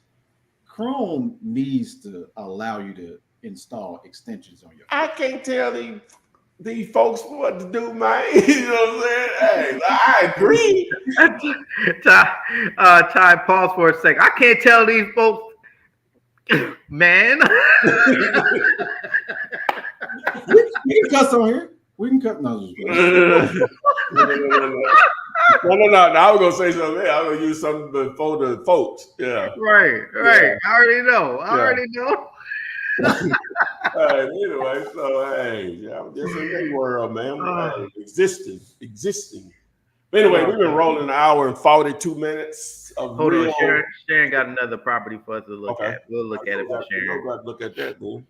Chrome needs to allow you to install extensions on your phone. I can't tell these folks what to do, man. You know what I'm saying? Hey, I agree. Ty, pause for a second. I can't tell these folks, man. We can cuss on here. We can cut. No. No. I was gonna say something. I was gonna use something for the folks. Yeah. Right. Yeah. I already know. Anyway, so hey, I'm just in that world, man. Existing. But anyway, we've been rolling an hour and 42 minutes of Hold real. on, Sharon got another property for us to look at. We'll look at it for Sharon. Look at that, dude.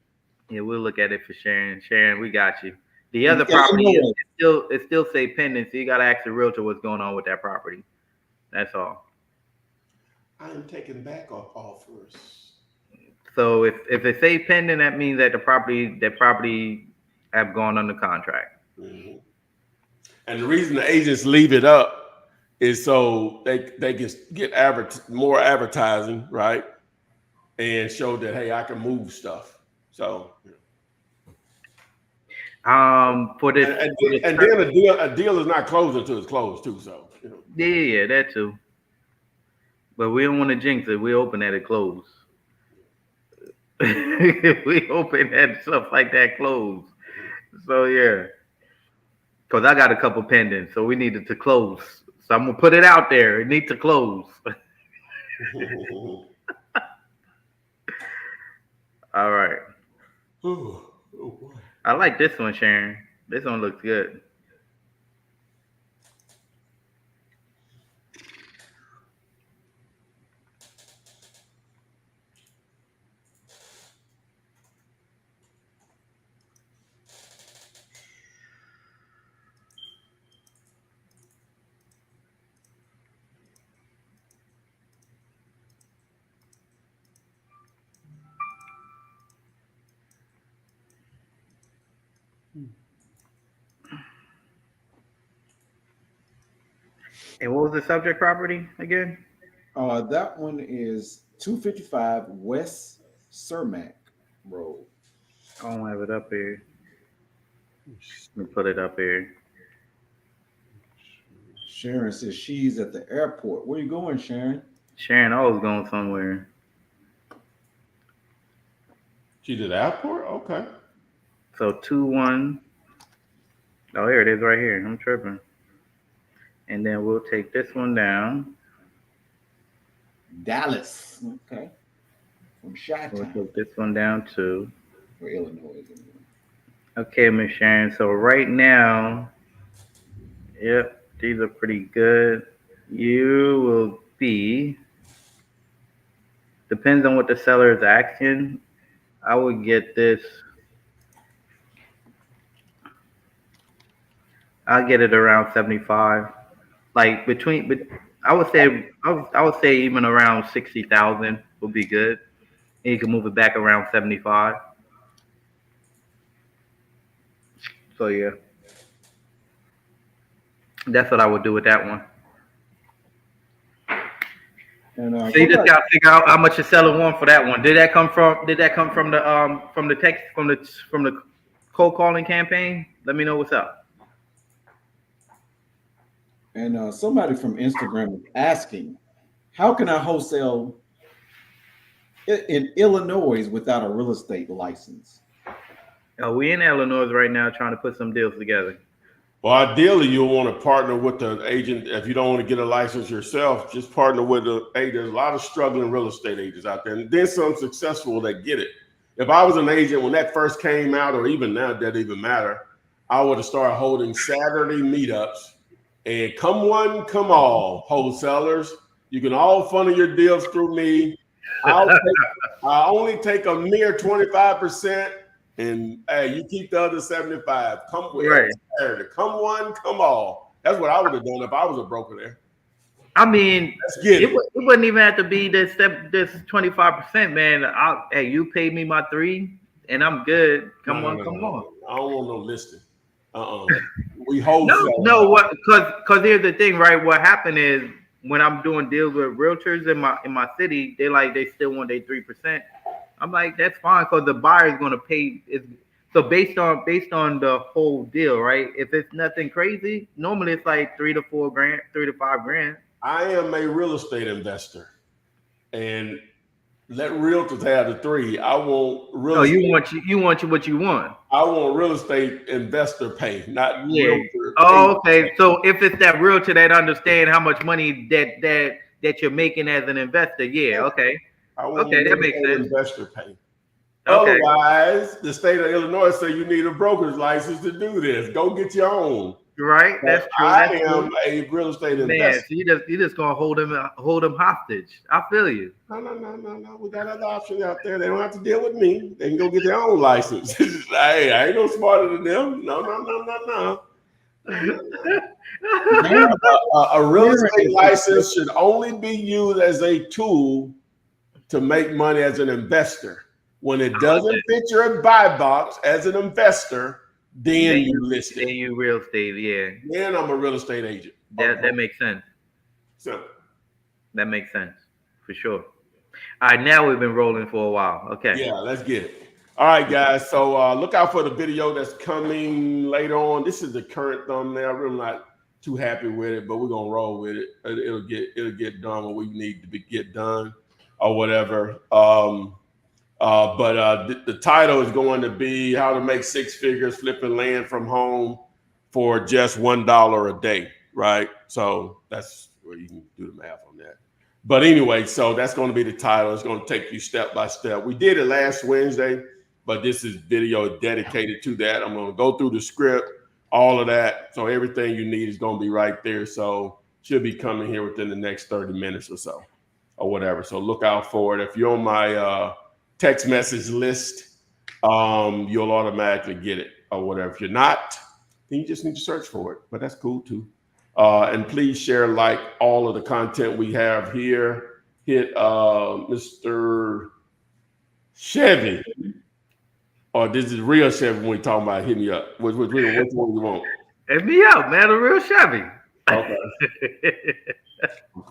Yeah, we'll look at it for Sharon. Sharon, we got you. The other property it still say pending, so you gotta ask the realtor what's going on with that property. That's all. I am taking back offers. So if it say pending, that means that the property have gone under contract. Mm-hmm. And the reason the agents leave it up is so they can get more advertising, right? And show that, hey, I can move stuff. So for this and then a deal is not closed until it's closed too. So yeah, that too. But we don't want to jinx it. We open at it closed. We open at stuff like that closed. So yeah. Because I got a couple pending, so we needed to close. So I'm gonna put it out there. It needs to close. All right. Oh boy. I like this one, Sharon. This one looks good. And what was the subject property again? That one is 255 West Cermak Road. I don't have it up here. Let me put it up here. Sharon says she's at the airport. Where you going, Sharon? Sharon always going somewhere. She's at the airport? Okay. So 2-1. Oh, here it is right here. I'm tripping. And then we'll take this one down. Dallas. Okay. From We'll Chi-Town. take this one down too. Or Illinois. Okay, Miss Sharon. So right now, yep, these are pretty good. You will be, depends on what the seller is asking. I would get this. I'll get it around 75. Like but I would say even around 60,000 would be good. And you can move it back around 75. So yeah. That's what I would do with that one. And So you just gotta figure out how much the seller want for that one. Did that come from the text from the cold calling campaign? Let me know what's up. And somebody from Instagram is asking, how can I wholesale in Illinois without a real estate license? We in Illinois right now trying to put some deals together. Well, ideally, you'll want to partner with the agent. If you don't want to get a license yourself, just partner with the agent. There's a lot of struggling real estate agents out there, and then some successful that get it. If I was an agent when that first came out, or even now, it doesn't even matter, I would have started holding Saturday meetups. And come one, come all, wholesalers. You can all funnel your deals through me. I only take a mere 25%. And hey, you keep the other 75. Come with right. Saturday. Come one, come all. That's what I would have done if I was a broker there. I mean, let's get it. It wouldn't even have to be this 25%, man. Hey, you pay me my 3, and I'm good. Come on. I don't want no listing. We wholesale. No, what? Because here's the thing, right? What happened is when I'm doing deals with realtors in my city, they still want their 3%. I'm like, that's fine because the buyer is going to pay. So based on the whole deal, right? If it's nothing crazy, normally it's like $3 to $4 grand, $3 to $5 grand. I am a real estate investor, and let realtors have the 3. I want real. No, you want what you want. I want real estate investor pay, not realtor. Oh, okay. So if it's that realtor that understand how much money that you're making as an investor, yeah, okay. Okay, that makes sense. Investor pay. Okay. Otherwise, the state of Illinois say you need a broker's license to do this. Go get your own. Right, that's true. I am a real estate investor. So you just gonna hold them hostage. I feel you. No. We got other options out there. They don't have to deal with me. They can go get their own license. Hey, I ain't no smarter than them. No. A real estate license should only be used as a tool to make money as an investor. When it doesn't fit your buy box as an investor, then you list it. Then you real estate, yeah. Then I'm a real estate agent. That makes sense. So that makes sense for sure. All right, now we've been rolling for a while. Okay. Yeah, let's get it. All right, guys. So look out for the video that's coming later on. This is the current thumbnail. I'm not too happy with it, but we're gonna roll with it. It'll get done when we need to get done or whatever. But the title is going to be how to make 6 figures flipping land from home for just $1 a day, right? So that's where you can do the math on that. But anyway, so that's going to be the title. It's going to take you step by step. We did it last Wednesday, but this is video dedicated to that. I'm going to go through the script, all of that. So everything you need is going to be right there. So should be coming here within the next 30 minutes or so or whatever. So look out for it. If you're on my text message list, you'll automatically get it or whatever. If you're not, then you just need to search for it, but that's cool too. And please share, like all of the content we have here. Hit Mr. Chevy, or this is real Chevy when we talking about hitting you up. Which one you want? Hit me up, man. A real Chevy. Okay.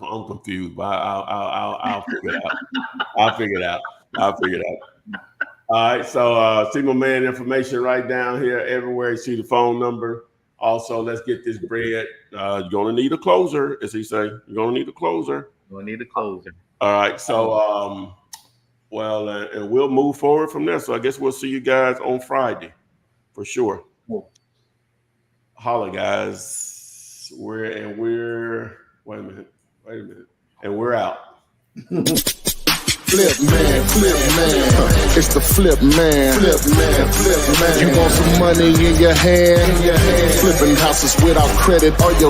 I'm confused, but I'll figure it out. I'll figure it out. All right, so see my man information right down here everywhere. You see the phone number. Also, let's get this bread. You're gonna need a closer, as he say. You're gonna need a closer. We'll need a closer. All right, so and we'll move forward from there. So I guess we'll see you guys on Friday for sure. Cool. Holla, guys. Wait a minute, and we're out. Flip man, it's the flip man. You want some money in your hand, flipping houses without credit or your